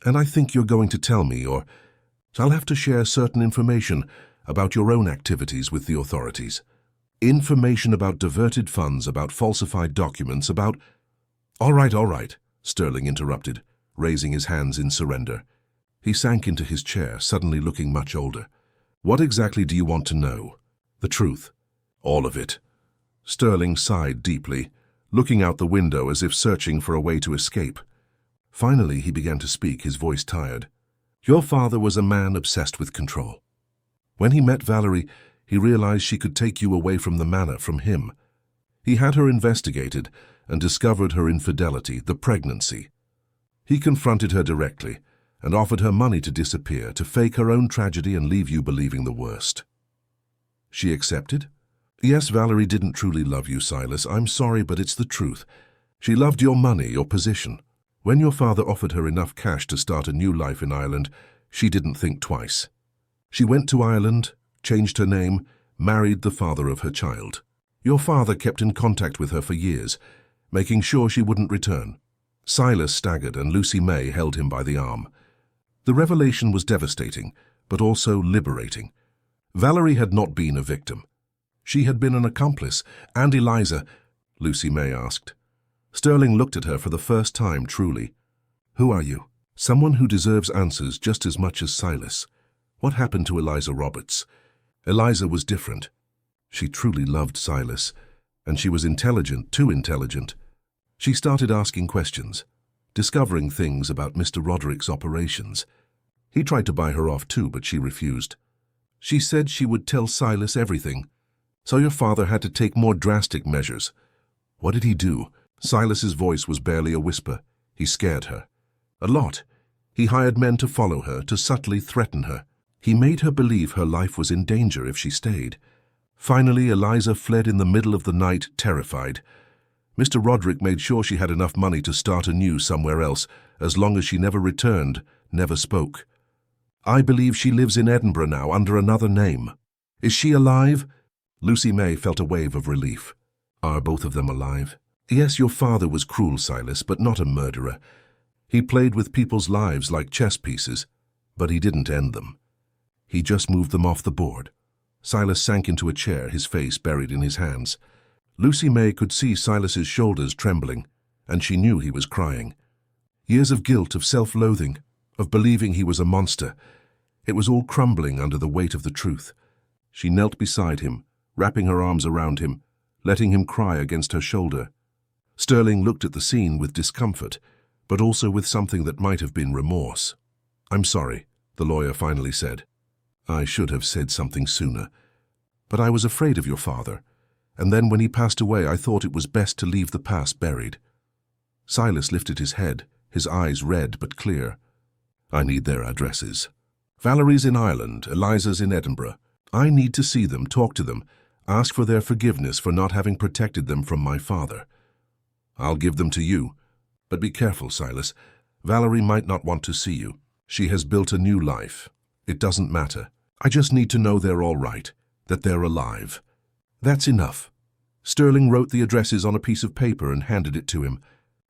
and I think you're going to tell me, or I'll have to share certain information about your own activities with the authorities." Information about diverted funds, about falsified documents, about— All right, Sterling interrupted, raising his hands in surrender. He sank into his chair, suddenly looking much older. What exactly do you want to know? The truth. All of it. Sterling sighed deeply, looking out the window as if searching for a way to escape. Finally, he began to speak, his voice tired. Your father was a man obsessed with control. When he met Valerie, he realized she could take you away from the manor, from him. He had her investigated and discovered her infidelity, the pregnancy. He confronted her directly and offered her money to disappear, to fake her own tragedy and leave you believing the worst. She accepted? Yes, Valerie didn't truly love you, Silas. I'm sorry, but it's the truth. She loved your money, your position. When your father offered her enough cash to start a new life in Ireland, she didn't think twice. She went to Ireland, changed her name, married the father of her child. Your father kept in contact with her for years, making sure she wouldn't return. Silas staggered and Lucy May held him by the arm. The revelation was devastating, but also liberating. Valerie had not been a victim. She had been an accomplice. And Eliza? Lucy May asked. Sterling looked at her for the first time truly. Who are you? Someone who deserves answers just as much as Silas. What happened to Eliza Roberts? Eliza was different. She truly loved Silas, and she was intelligent, too intelligent. She started asking questions, discovering things about Mr. Roderick's operations. He tried to buy her off too, but she refused. She said she would tell Silas everything. So your father had to take more drastic measures. What did he do? Silas's voice was barely a whisper. He scared her. A lot. He hired men to follow her, to subtly threaten her. He made her believe her life was in danger if she stayed. Finally, Eliza fled in the middle of the night, terrified. Mr. Roderick made sure she had enough money to start anew somewhere else, as long as she never returned, never spoke. I believe she lives in Edinburgh now, under another name. Is she alive? Lucy May felt a wave of relief. Are both of them alive? Yes, your father was cruel, Silas, but not a murderer. He played with people's lives like chess pieces, but he didn't end them. He just moved them off the board. Silas sank into a chair, his face buried in his hands. Lucy May could see Silas's shoulders trembling, and she knew he was crying. Years of guilt, of self-loathing, of believing he was a monster. It was all crumbling under the weight of the truth. She knelt beside him, wrapping her arms around him, letting him cry against her shoulder. Sterling looked at the scene with discomfort, but also with something that might have been remorse. I'm sorry, the lawyer finally said. I should have said something sooner. But I was afraid of your father, and then when he passed away I thought it was best to leave the past buried. Silas lifted his head, his eyes red but clear. I need their addresses. Valerie's in Ireland, Eliza's in Edinburgh. I need to see them, talk to them, ask for their forgiveness for not having protected them from my father. I'll give them to you, but be careful, Silas. Valerie might not want to see you. She has built a new life. It doesn't matter. I just need to know they're all right, that they're alive. That's enough. Sterling wrote the addresses on a piece of paper and handed it to him.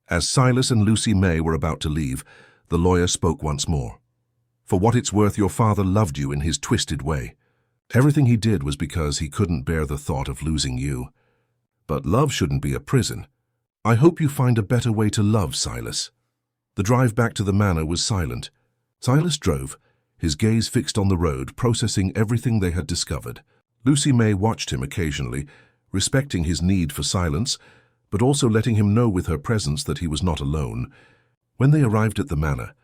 As Silas and Lucy May were about to leave, the lawyer spoke once more. For what it's worth, your father loved you in his twisted way. Everything he did was because he couldn't bear the thought of losing you. But love shouldn't be a prison. I hope you find a better way to love, Silas. The drive back to the manor was silent. Silas drove, his gaze fixed on the road, processing everything they had discovered. Lucy May watched him occasionally, respecting his need for silence, but also letting him know with her presence that he was not alone. When they arrived at the manor,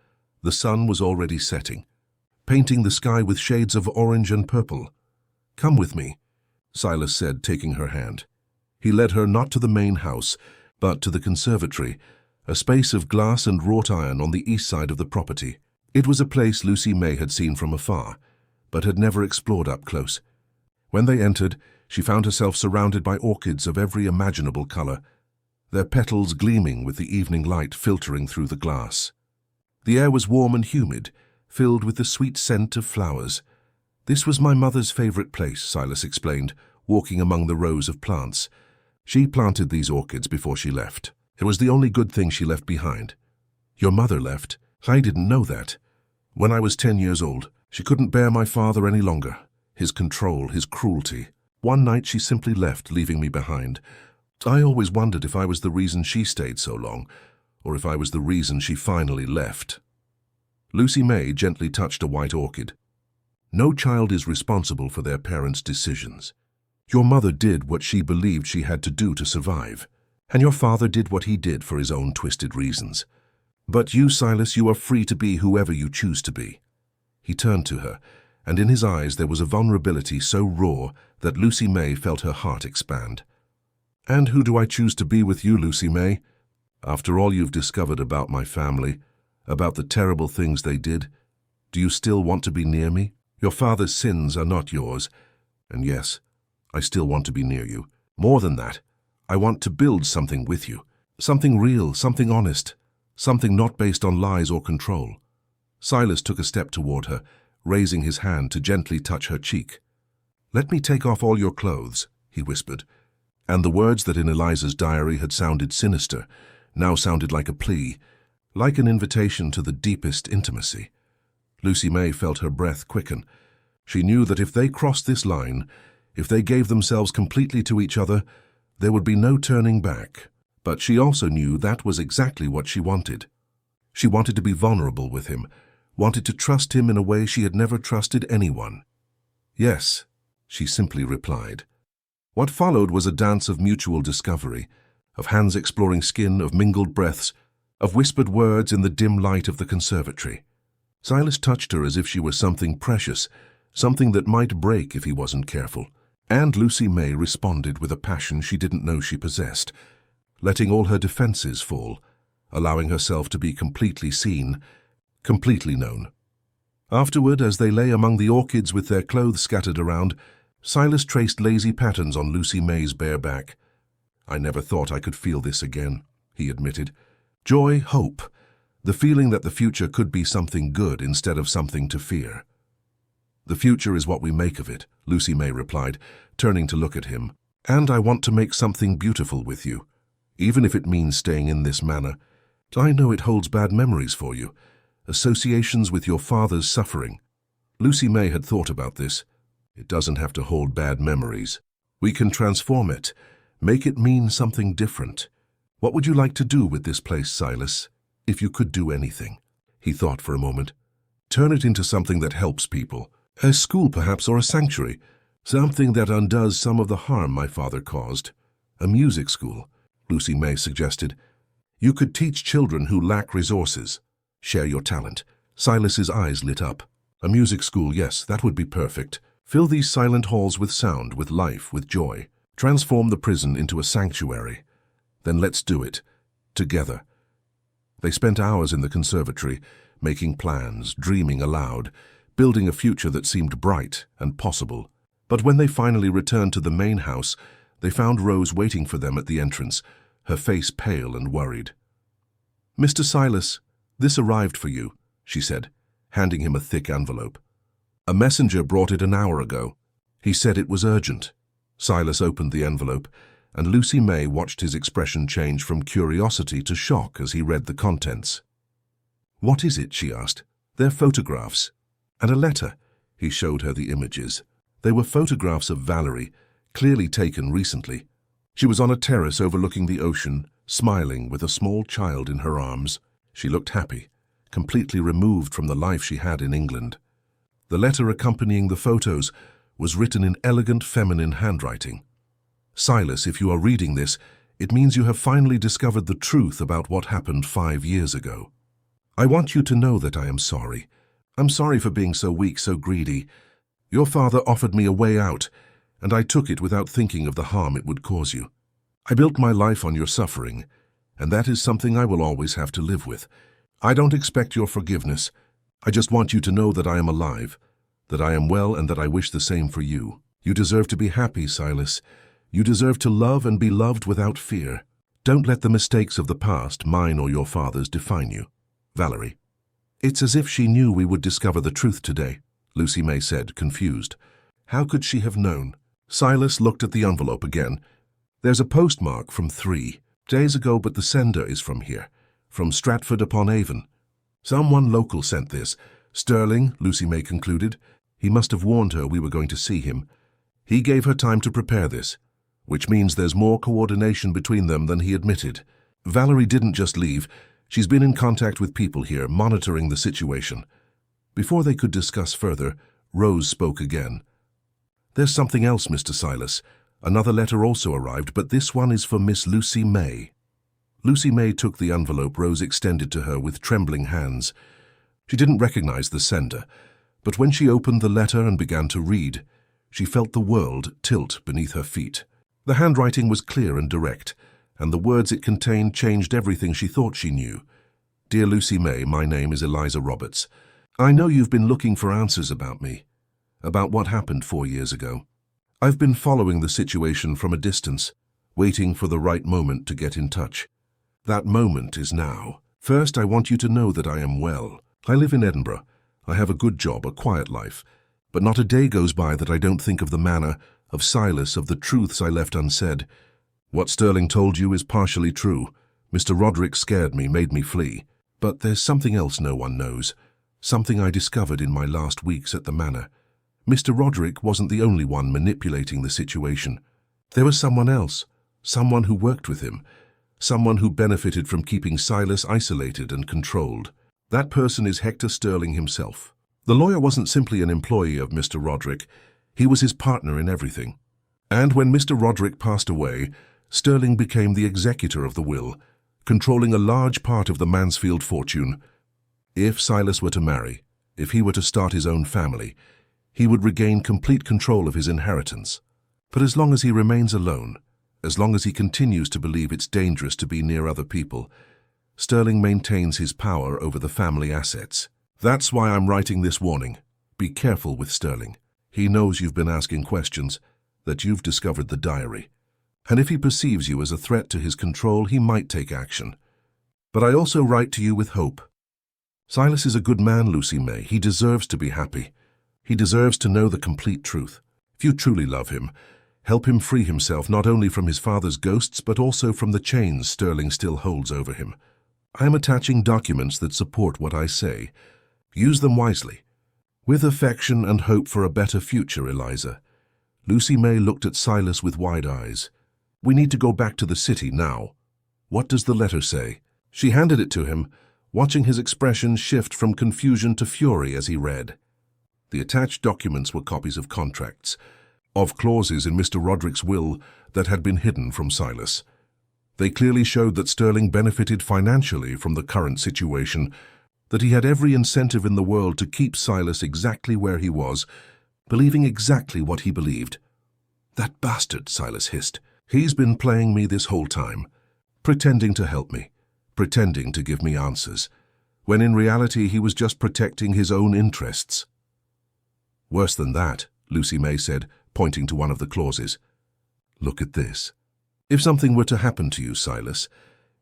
the sun was already setting, painting the sky with shades of orange and purple. Come with me, Silas said, taking her hand. He led her not to the main house, but to the conservatory, a space of glass and wrought iron on the east side of the property. It was a place Lucy May had seen from afar, but had never explored up close. When they entered, she found herself surrounded by orchids of every imaginable color, their petals gleaming with the evening light filtering through the glass. The air was warm and humid, filled with the sweet scent of flowers. This was my mother's favorite place, Silas explained, walking among the rows of plants. She planted these orchids before she left. It was the only good thing she left behind. Your mother left? I didn't know that. When I was 10 years old, she couldn't bear my father any longer. His control, his cruelty. One night she simply left, leaving me behind. I always wondered if I was the reason she stayed so long, or if I was the reason she finally left. Lucy May gently touched a white orchid. No child is responsible for their parents' decisions. Your mother did what she believed she had to do to survive, and your father did what he did for his own twisted reasons. But you, Silas, you are free to be whoever you choose to be. He turned to her, and in his eyes there was a vulnerability so raw that Lucy May felt her heart expand. And who do I choose to be with you, Lucy May? After all you've discovered about my family, about the terrible things they did, do you still want to be near me? Your father's sins are not yours, and yes, I still want to be near you. More than that, I want to build something with you, something real, something honest, something not based on lies or control. Silas took a step toward her, raising his hand to gently touch her cheek. "Let me take off all your clothes," he whispered, and the words that in Eliza's diary had sounded sinister now sounded like a plea, like an invitation to the deepest intimacy. Lucy May felt her breath quicken. She knew that if they crossed this line, if they gave themselves completely to each other, there would be no turning back. But she also knew that was exactly what she wanted. She wanted to be vulnerable with him, wanted to trust him in a way she had never trusted anyone. "Yes," she simply replied. What followed was a dance of mutual discovery, of hands exploring skin, of mingled breaths, of whispered words in the dim light of the conservatory. Silas touched her as if she were something precious, something that might break if he wasn't careful. And Lucy May responded with a passion she didn't know she possessed, letting all her defenses fall, allowing herself to be completely seen, completely known. Afterward, as they lay among the orchids with their clothes scattered around, Silas traced lazy patterns on Lucy May's bare back. "I never thought I could feel this again," he admitted. Joy, hope, the feeling that the future could be something good instead of something to fear. "The future is what we make of it," Lucy May replied, turning to look at him. "And I want to make something beautiful with you, even if it means staying in this manor. I know it holds bad memories for you, associations with your father's suffering." Lucy May had thought about this. It doesn't have to hold bad memories. We can transform it, make it mean something different. What would you like to do with this place, Silas? If you could do anything. He thought for a moment. Turn it into something that helps people. A school, perhaps, or a sanctuary. Something that undoes some of the harm my father caused. A music school, Lucy May suggested. You could teach children who lack resources. Share your talent. Silas's eyes lit up. A music school, yes, that would be perfect. Fill these silent halls with sound, with life, with joy. Transform the prison into a sanctuary. Then let's do it. Together. They spent hours in the conservatory, making plans, dreaming aloud, building a future that seemed bright and possible. But when they finally returned to the main house, they found Rose waiting for them at the entrance, her face pale and worried. "Mr. Silas, this arrived for you," she said, handing him a thick envelope. "A messenger brought it an hour ago. He said it was urgent." Silas opened the envelope, and Lucy May watched his expression change from curiosity to shock as he read the contents. "What is it?" she asked. "They're photographs." "And a letter." He showed her the images. They were photographs of Valerie, clearly taken recently. She was on a terrace overlooking the ocean, smiling with a small child in her arms. She looked happy, completely removed from the life she had in England. The letter accompanying the photos was written in elegant feminine handwriting. "Silas, if you are reading this, it means you have finally discovered the truth about what happened 5 years ago. I want you to know that I am sorry. I'm sorry for being so weak, so greedy. Your father offered me a way out, and I took it without thinking of the harm it would cause you. I built my life on your suffering, and that is something I will always have to live with. I don't expect your forgiveness. I just want you to know that I am alive, that I am well, and that I wish the same for you. You deserve to be happy, Silas. You deserve to love and be loved without fear. Don't let the mistakes of the past, mine or your father's, define you. Valerie." "It's as if she knew we would discover the truth today," Lucy May said, confused. How could she have known? Silas looked at the envelope again. "There's a postmark from 3 days ago, but the sender is from here, from Stratford-upon-Avon. Someone local sent this. Sterling," Lucy May concluded. "He must have warned her we were going to see him. He gave her time to prepare this, which means there's more coordination between them than he admitted. Valerie didn't just leave. She's been in contact with people here, monitoring the situation. Before they could discuss further, Rose spoke again. There's something else, Mr. Silas. Another letter also arrived, but this one is for Miss Lucy May. Lucy May took the envelope Rose extended to her with trembling hands. She didn't recognize the sender, but when she opened the letter and began to read, she felt the world tilt beneath her feet. The handwriting was clear and direct, and the words it contained changed everything she thought she knew. Dear Lucy May, my name is Eliza Roberts. I know you've been looking for answers about me, about what happened 4 years ago. I've been following the situation from a distance, waiting for the right moment to get in touch. That moment is now. First, I want you to know that I am well. I live in Edinburgh. I have a good job, a quiet life. But not a day goes by that I don't think of the manner, of Silas, of the truths I left unsaid. What Sterling told you is partially true. Mr. Roderick scared me, made me flee. But there's something else no one knows. Something I discovered in my last weeks at the manor. Mr. Roderick wasn't the only one manipulating the situation. There was someone else, someone who worked with him, someone who benefited from keeping Silas isolated and controlled. That person is Hector Sterling himself. The lawyer wasn't simply an employee of Mr. Roderick, he was his partner in everything. And when Mr. Roderick passed away, Sterling became the executor of the will, controlling a large part of the Mansfield fortune. If Silas were to marry, if he were to start his own family, he would regain complete control of his inheritance. But as long as he remains alone, as long as he continues to believe it's dangerous to be near other people, Sterling maintains his power over the family assets. That's why I'm writing this warning. Be careful with Sterling. He knows you've been asking questions, that you've discovered the diary. And if he perceives you as a threat to his control, he might take action. But I also write to you with hope. Silas is a good man, Lucy May. He deserves to be happy. He deserves to know the complete truth. If you truly love him, help him free himself not only from his father's ghosts but also from the chains Sterling still holds over him. I am attaching documents that support what I say. Use them wisely. With affection and hope for a better future, Eliza. Lucy May looked at Silas with wide eyes. We need to go back to the city now. What does the letter say? She handed it to him, watching his expression shift from confusion to fury as he read. The attached documents were copies of contracts, of clauses in Mr. Roderick's will that had been hidden from Silas. They clearly showed that Sterling benefited financially from the current situation, that he had every incentive in the world to keep Silas exactly where he was, believing exactly what he believed. That bastard, Silas hissed. He's been playing me this whole time, pretending to help me, pretending to give me answers, when in reality he was just protecting his own interests. Worse than that, Lucy May said, pointing to one of the clauses. Look at this. If something were to happen to you, Silas,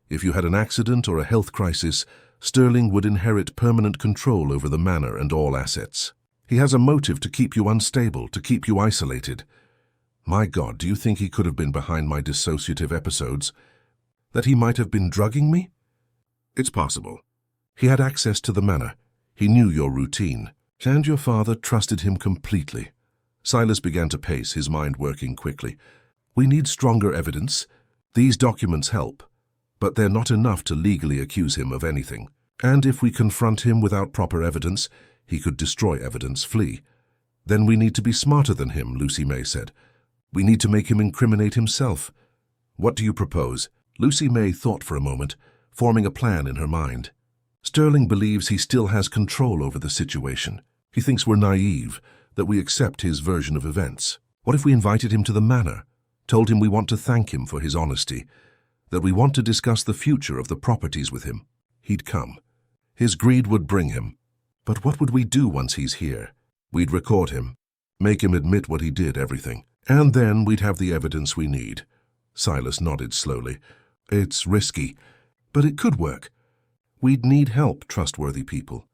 if you had an accident or a health crisis, Sterling would inherit permanent control over the manor and all assets. He has a motive to keep you unstable, to keep you isolated. My God, do you think he could have been behind my dissociative episodes? That he might have been drugging me? It's possible. He had access to the manor. He knew your routine. And your father trusted him completely. Silas began to pace, his mind working quickly. We need stronger evidence. These documents help, but they're not enough to legally accuse him of anything. And if we confront him without proper evidence, he could destroy evidence, flee. Then we need to be smarter than him, Lucy May said. We need to make him incriminate himself. What do you propose? Lucy May thought for a moment, forming a plan in her mind. Sterling believes he still has control over the situation. He thinks we're naive, that we accept his version of events. What if we invited him to the manor, told him we want to thank him for his honesty, that we want to discuss the future of the properties with him? He'd come. His greed would bring him. But what would we do once he's here? We'd record him, make him admit what he did, everything. And then we'd have the evidence we need. Silas nodded slowly. It's risky, but it could work. We'd need help, trustworthy people.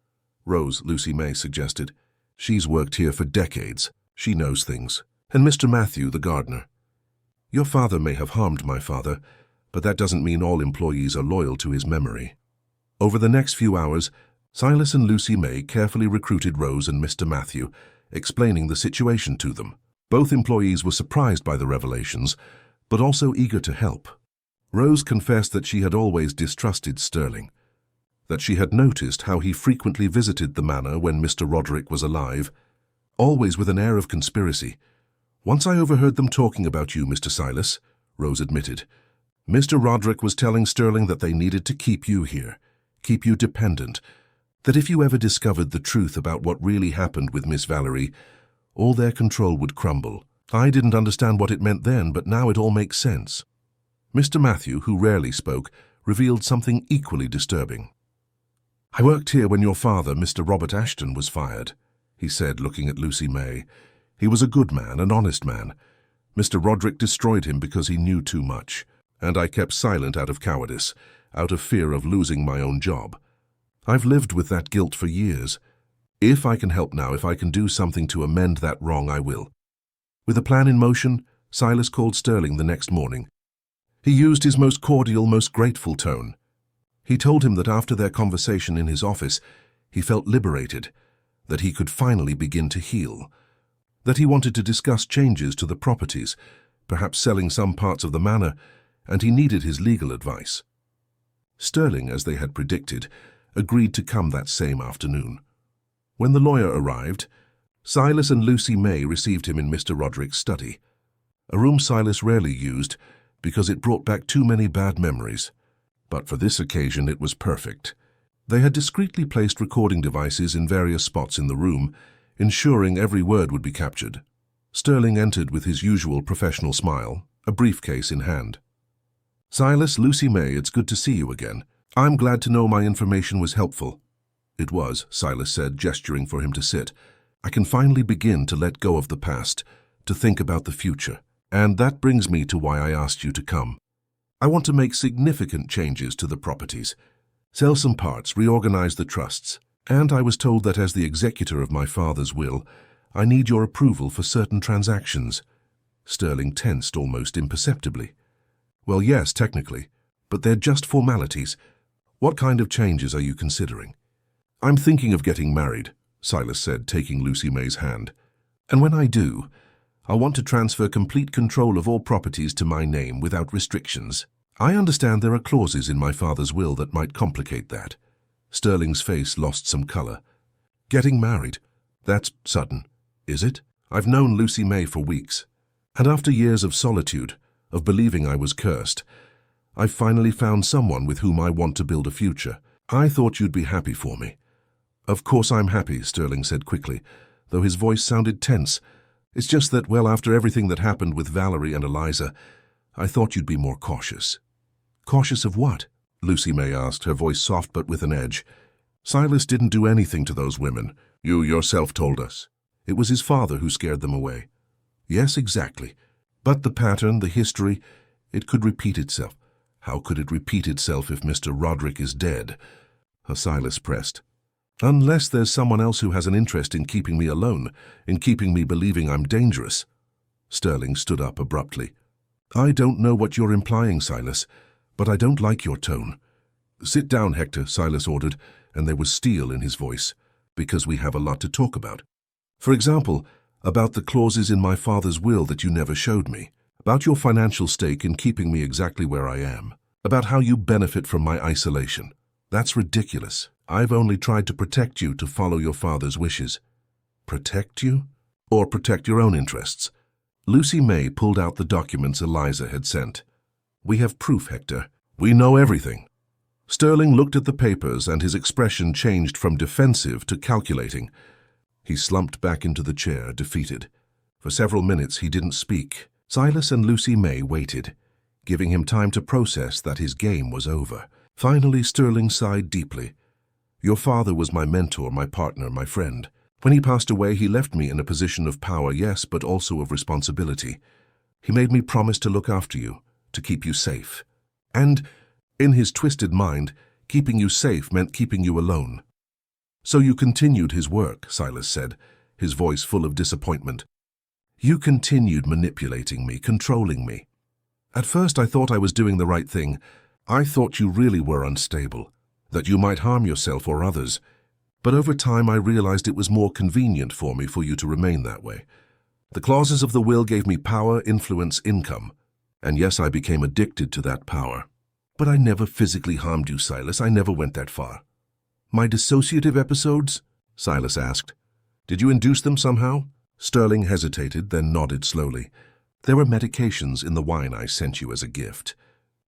Rose, Lucy May suggested. She's worked here for decades. She knows things. And Mr. Matthew, the gardener. Your father may have harmed my father, but that doesn't mean all employees are loyal to his memory. Over the next few hours, Silas and Lucy May carefully recruited Rose and Mr. Matthew, explaining the situation to them. Both employees were surprised by the revelations, but also eager to help. Rose confessed that she had always distrusted Sterling, that she had noticed how he frequently visited the manor when Mr. Roderick was alive, always with an air of conspiracy. "Once I overheard them talking about you, Mr. Silas," Rose admitted. "Mr. Roderick was telling Sterling that they needed to keep you here, keep you dependent, that if you ever discovered the truth about what really happened with Miss Valerie, all their control would crumble. I didn't understand what it meant then, but now it all makes sense." Mr. Matthew, who rarely spoke, revealed something equally disturbing. "I worked here when your father, Mr. Robert Ashton, was fired," he said, looking at Lucy May. "He was a good man, an honest man. Mr. Roderick destroyed him because he knew too much, and I kept silent out of cowardice, out of fear of losing my own job. I've lived with that guilt for years. If I can help now, if I can do something to amend that wrong, I will." With a plan in motion, Silas called Sterling the next morning. He used his most cordial, most grateful tone. He told him that after their conversation in his office, he felt liberated, that he could finally begin to heal, that he wanted to discuss changes to the properties, perhaps selling some parts of the manor, and he needed his legal advice. Sterling, as they had predicted, agreed to come that same afternoon. When the lawyer arrived, Silas and Lucy May received him in Mr. Roderick's study, a room Silas rarely used because it brought back too many bad memories. But for this occasion it was perfect. They had discreetly placed recording devices in various spots in the room, ensuring every word would be captured. Sterling entered with his usual professional smile, a briefcase in hand. "Silas, Lucy May, it's good to see you again. I'm glad to know my information was helpful." "It was," Silas said, gesturing for him to sit. "I can finally begin to let go of the past, to think about the future. And that brings me to why I asked you to come. I want to make significant changes to the properties, sell some parts, reorganize the trusts, and I was told that as the executor of my father's will, I need your approval for certain transactions." Sterling tensed almost imperceptibly. "Well, yes, technically, but they're just formalities. What kind of changes are you considering?" "I'm thinking of getting married," Silas said, taking Lucy May's hand. "And when I do, I want to transfer complete control of all properties to my name without restrictions. I understand there are clauses in my father's will that might complicate that." Sterling's face lost some color. "Getting married? That's sudden, is it? I've known Lucy May for weeks, and after years of solitude, of believing I was cursed, I've finally found someone with whom I want to build a future. I thought you'd be happy for me." "Of course I'm happy," Sterling said quickly, though his voice sounded tense. "It's just that, well, after everything that happened with Valerie and Eliza, I thought you'd be more cautious." "Cautious of what?" Lucy May asked, her voice soft but with an edge. "Silas didn't do anything to those women. You yourself told us. It was his father who scared them away." "Yes, exactly. But the pattern, the history, it could repeat itself." "How could it repeat itself if Mr. Roderick is dead?" Silas pressed. "Unless there's someone else who has an interest in keeping me alone, in keeping me believing I'm dangerous." Sterling stood up abruptly. "I don't know what you're implying, Silas, but I don't like your tone." "Sit down, Hector," Silas ordered, and there was steel in his voice, "because we have a lot to talk about. For example, about the clauses in my father's will that you never showed me, about your financial stake in keeping me exactly where I am, about how you benefit from my isolation. That's ridiculous. I've only tried to protect you, to follow your father's wishes." "Protect you? Or protect your own interests?" Lucy May pulled out the documents Eliza had sent. "We have proof, Hector. We know everything." Sterling looked at the papers, and his expression changed from defensive to calculating. He slumped back into the chair, defeated. For several minutes he didn't speak. Silas and Lucy May waited, giving him time to process that his game was over. Finally, Sterling sighed deeply. "Your father was my mentor, my partner, my friend. When he passed away, he left me in a position of power, yes, but also of responsibility. He made me promise to look after you, to keep you safe. And, in his twisted mind, keeping you safe meant keeping you alone." "So you continued his work," Silas said, his voice full of disappointment. "You continued manipulating me, controlling me. At first I thought I was doing the right thing. I thought you really were unstable, that you might harm yourself or others. But over time I realized it was more convenient for me for you to remain that way. The clauses of the will gave me power, influence, income. And yes, I became addicted to that power. But I never physically harmed you, Silas. I never went that far. My dissociative episodes? Silas asked. Did you induce them somehow? Sterling hesitated, then nodded slowly. There were medications in the wine I sent you as a gift.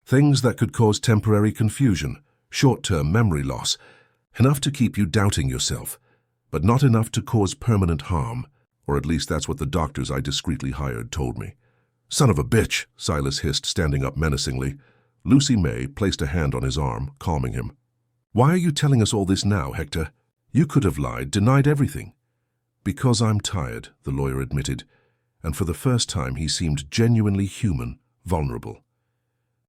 Things that could cause temporary confusion, short-term memory loss, enough to keep you doubting yourself, but not enough to cause permanent harm, or at least that's what the doctors I discreetly hired told me. Son of a bitch, Silas hissed, standing up menacingly. Lucy May placed a hand on his arm, calming him. Why are you telling us all this now, Hector? You could have lied, denied everything. Because I'm tired, the lawyer admitted, and for the first time he seemed genuinely human, vulnerable.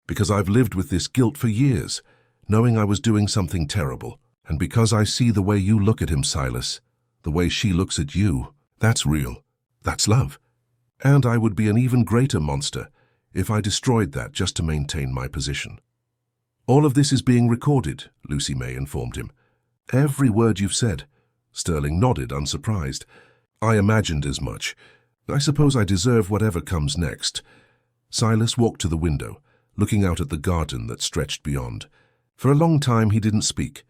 Because I've lived with this guilt for years, knowing I was doing something terrible, and because I see the way you look at him, Silas, the way she looks at you, that's real. That's love. And I would be an even greater monster if I destroyed that just to maintain my position. All of this is being recorded, Lucy May informed him. Every word you've said. Sterling nodded, unsurprised. I imagined as much. I suppose I deserve whatever comes next. Silas walked to the window, looking out at the garden that stretched beyond. For a long time he didn't speak,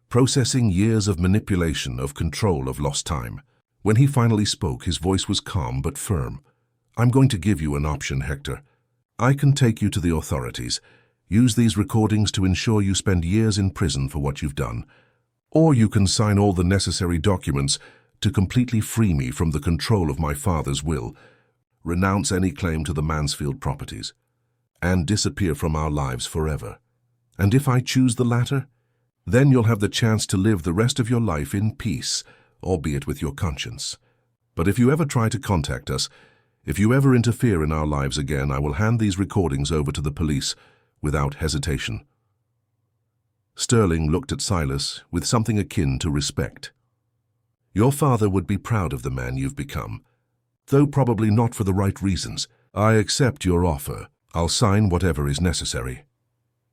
processing years of manipulation, of control, of lost time. When he finally spoke, his voice was calm but firm. I'm going to give you an option, Hector. I can take you to the authorities, use these recordings to ensure you spend years in prison for what you've done. Or you can sign all the necessary documents to completely free me from the control of my father's will, renounce any claim to the Mansfield properties, and disappear from our lives forever. And if I choose the latter, then you'll have the chance to live the rest of your life in peace, albeit with your conscience. But if you ever try to contact us, if you ever interfere in our lives again, I will hand these recordings over to the police without hesitation. Sterling looked at Silas with something akin to respect. Your father would be proud of the man you've become, though probably not for the right reasons. I accept your offer. I'll sign whatever is necessary.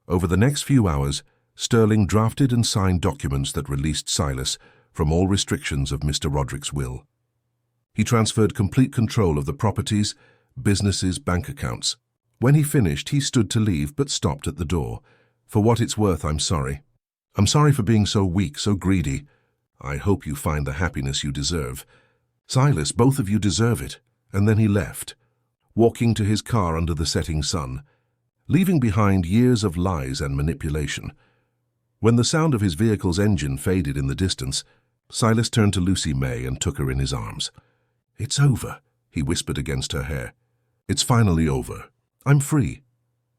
Over the next few hours, Sterling drafted and signed documents that released Silas from all restrictions of Mr. Roderick's will. He transferred complete control of the properties, businesses, bank accounts. When he finished, he stood to leave but stopped at the door. For what it's worth, I'm sorry. I'm sorry for being so weak, so greedy. I hope you find the happiness you deserve. Silas, both of you deserve it. And then he left, walking to his car under the setting sun, leaving behind years of lies and manipulation. When the sound of his vehicle's engine faded in the distance, Silas turned to Lucy May and took her in his arms. It's over, he whispered against her hair. It's finally over. I'm free.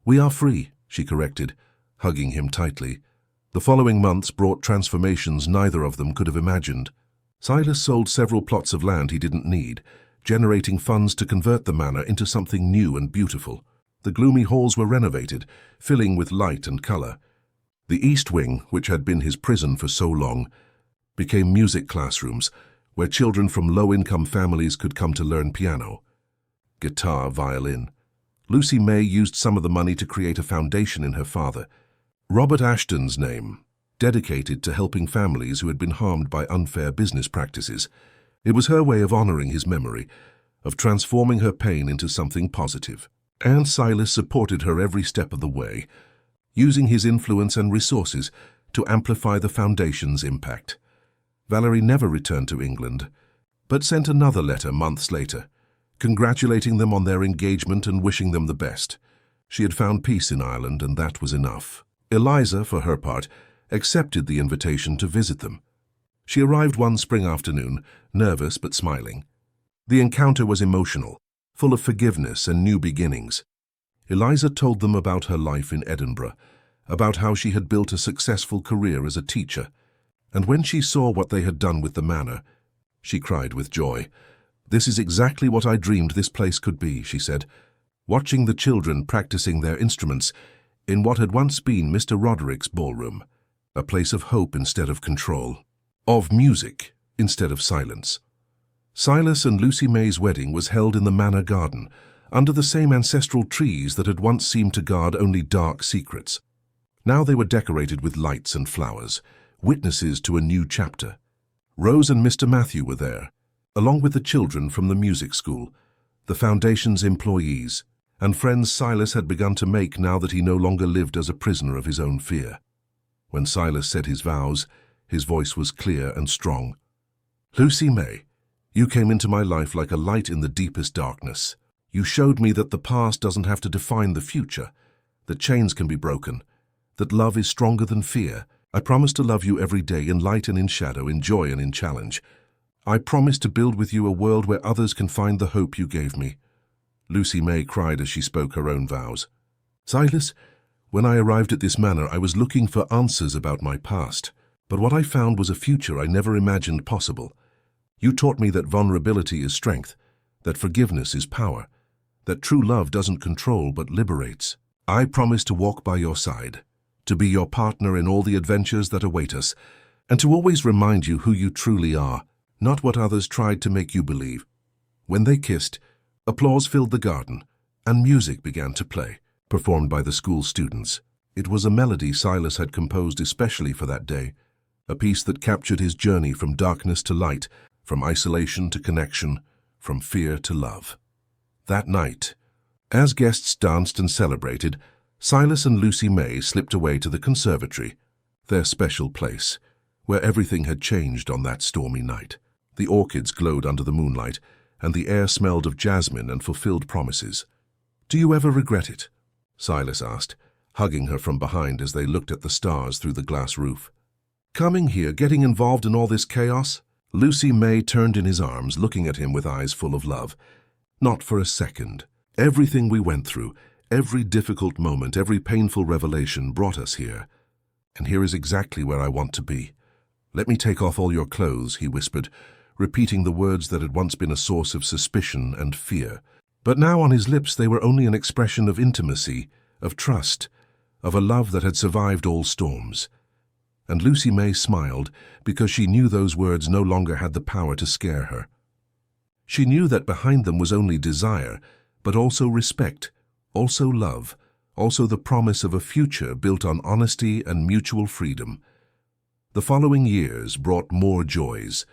We are free, she corrected, hugging him tightly. The following months brought transformations neither of them could have imagined. Silas sold several plots of land he didn't need, generating funds to convert the manor into something new and beautiful. The gloomy halls were renovated, filling with light and color. The East Wing, which had been his prison for so long, became music classrooms, where children from low-income families could come to learn piano, guitar, violin. Lucy May used some of the money to create a foundation in her father, Robert Ashton's name, dedicated to helping families who had been harmed by unfair business practices. It was her way of honoring his memory, of transforming her pain into something positive. And Silas supported her every step of the way, using his influence and resources to amplify the foundation's impact. Valerie never returned to England, but sent another letter months later, congratulating them on their engagement and wishing them the best. She had found peace in Ireland, and that was enough. Eliza, for her part, accepted the invitation to visit them. She arrived one spring afternoon, nervous but smiling. The encounter was emotional, full of forgiveness and new beginnings. Eliza told them about her life in Edinburgh, about how she had built a successful career as a teacher, and when she saw what they had done with the manor, she cried with joy. This is exactly what I dreamed this place could be, she said, watching the children practicing their instruments in what had once been Mr. Roderick's ballroom, a place of hope instead of control, of music instead of silence. Silas and Lucy May's wedding was held in the manor garden, under the same ancestral trees that had once seemed to guard only dark secrets. Now they were decorated with lights and flowers, witnesses to a new chapter. Rose and Mr. Matthew were there, along with the children from the music school, the foundation's employees, and friends Silas had begun to make now that he no longer lived as a prisoner of his own fear. When Silas said his vows, his voice was clear and strong. "Lucy May, you came into my life like a light in the deepest darkness. You showed me that the past doesn't have to define the future, that chains can be broken, that love is stronger than fear. I promise to love you every day, in light and in shadow, in joy and in challenge. I promise to build with you a world where others can find the hope you gave me." Lucy May cried as she spoke her own vows. "Silas, when I arrived at this manor, I was looking for answers about my past, but what I found was a future I never imagined possible. You taught me that vulnerability is strength, that forgiveness is power, that true love doesn't control but liberates. I promise to walk by your side, to be your partner in all the adventures that await us, and to always remind you who you truly are, not what others tried to make you believe." When they kissed, applause filled the garden, and music began to play, performed by the school students. It was a melody Silas had composed especially for that day, a piece that captured his journey from darkness to light, from isolation to connection, from fear to love. That night, as guests danced and celebrated, Silas and Lucy May slipped away to the conservatory, their special place, where everything had changed on that stormy night. The orchids glowed under the moonlight, and the air smelled of jasmine and fulfilled promises. "Do you ever regret it?" Silas asked, hugging her from behind as they looked at the stars through the glass roof. "Coming here, getting involved in all this chaos?" Lucy May turned in his arms, looking at him with eyes full of love. "Not for a second. Everything we went through, every difficult moment, every painful revelation brought us here. And here is exactly where I want to be. Let me take off all your clothes," he whispered, repeating the words that had once been a source of suspicion and fear. But now on his lips they were only an expression of intimacy, of trust, of a love that had survived all storms. And Lucy May smiled because she knew those words no longer had the power to scare her. She knew that behind them was only desire, but also respect, also love, also the promise of a future built on honesty and mutual freedom. The following years brought more joys.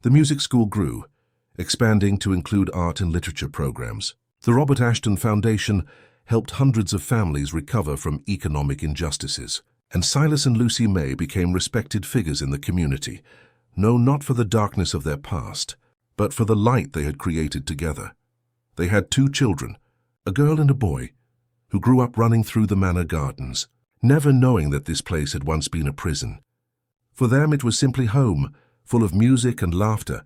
The music school grew, expanding to include art and literature programs. The Robert Ashton Foundation helped hundreds of families recover from economic injustices. And Silas and Lucy May became respected figures in the community, known not for the darkness of their past, but for the light they had created together. They had 2 children, a girl and a boy, who grew up running through the manor gardens, never knowing that this place had once been a prison. For them it was simply home, full of music and laughter,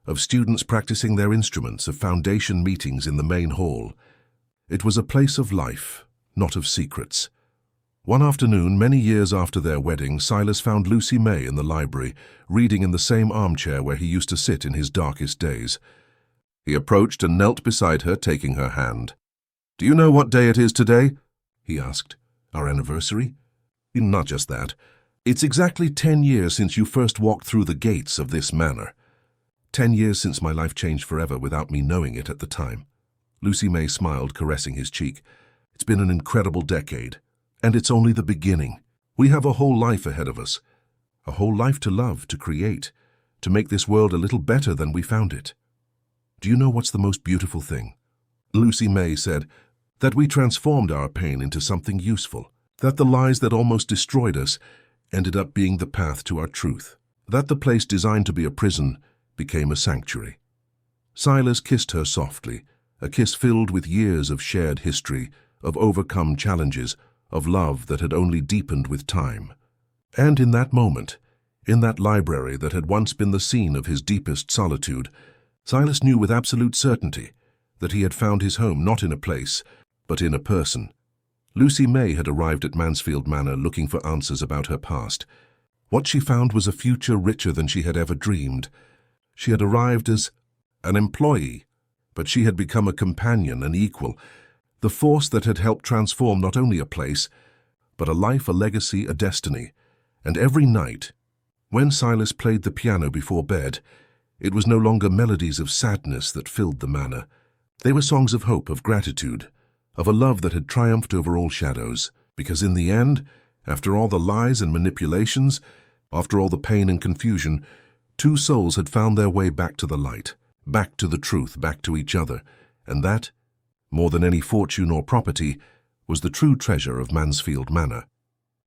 of students practicing their instruments, of foundation meetings in the main hall. It was a place of life, not of secrets. One afternoon, many years after their wedding, Silas found Lucy May in the library, reading in the same armchair where he used to sit in his darkest days. He approached and knelt beside her, taking her hand. "Do you know what day it is today?" he asked. "Our anniversary?" "Not just that. It's exactly 10 years since you first walked through the gates of this manor. 10 years since my life changed forever without me knowing it at the time." Lucy May smiled, caressing his cheek. "It's been an incredible decade. And it's only the beginning. We have a whole life ahead of us. A whole life to love, to create, to make this world a little better than we found it. Do you know what's the most beautiful thing?" Lucy May said, "That we transformed our pain into something useful. That the lies that almost destroyed us ended up being the path to our truth. That the place designed to be a prison became a sanctuary." Silas kissed her softly, a kiss filled with years of shared history, of overcome challenges, of love that had only deepened with time. And in that moment, in that library that had once been the scene of his deepest solitude, Silas knew with absolute certainty that he had found his home not in a place, but in a person. Lucy May had arrived at Mansfield Manor looking for answers about her past. What she found was a future richer than she had ever dreamed. She had arrived as an employee, but she had become a companion, an equal, the force that had helped transform not only a place, but a life, a legacy, a destiny. And every night, when Silas played the piano before bed, it was no longer melodies of sadness that filled the manor. They were songs of hope, of gratitude, of a love that had triumphed over all shadows. Because in the end, after all the lies and manipulations, after all the pain and confusion, 2 souls had found their way back to the light, back to the truth, back to each other, And that, more than any fortune or property, was the true treasure of Mansfield Manor.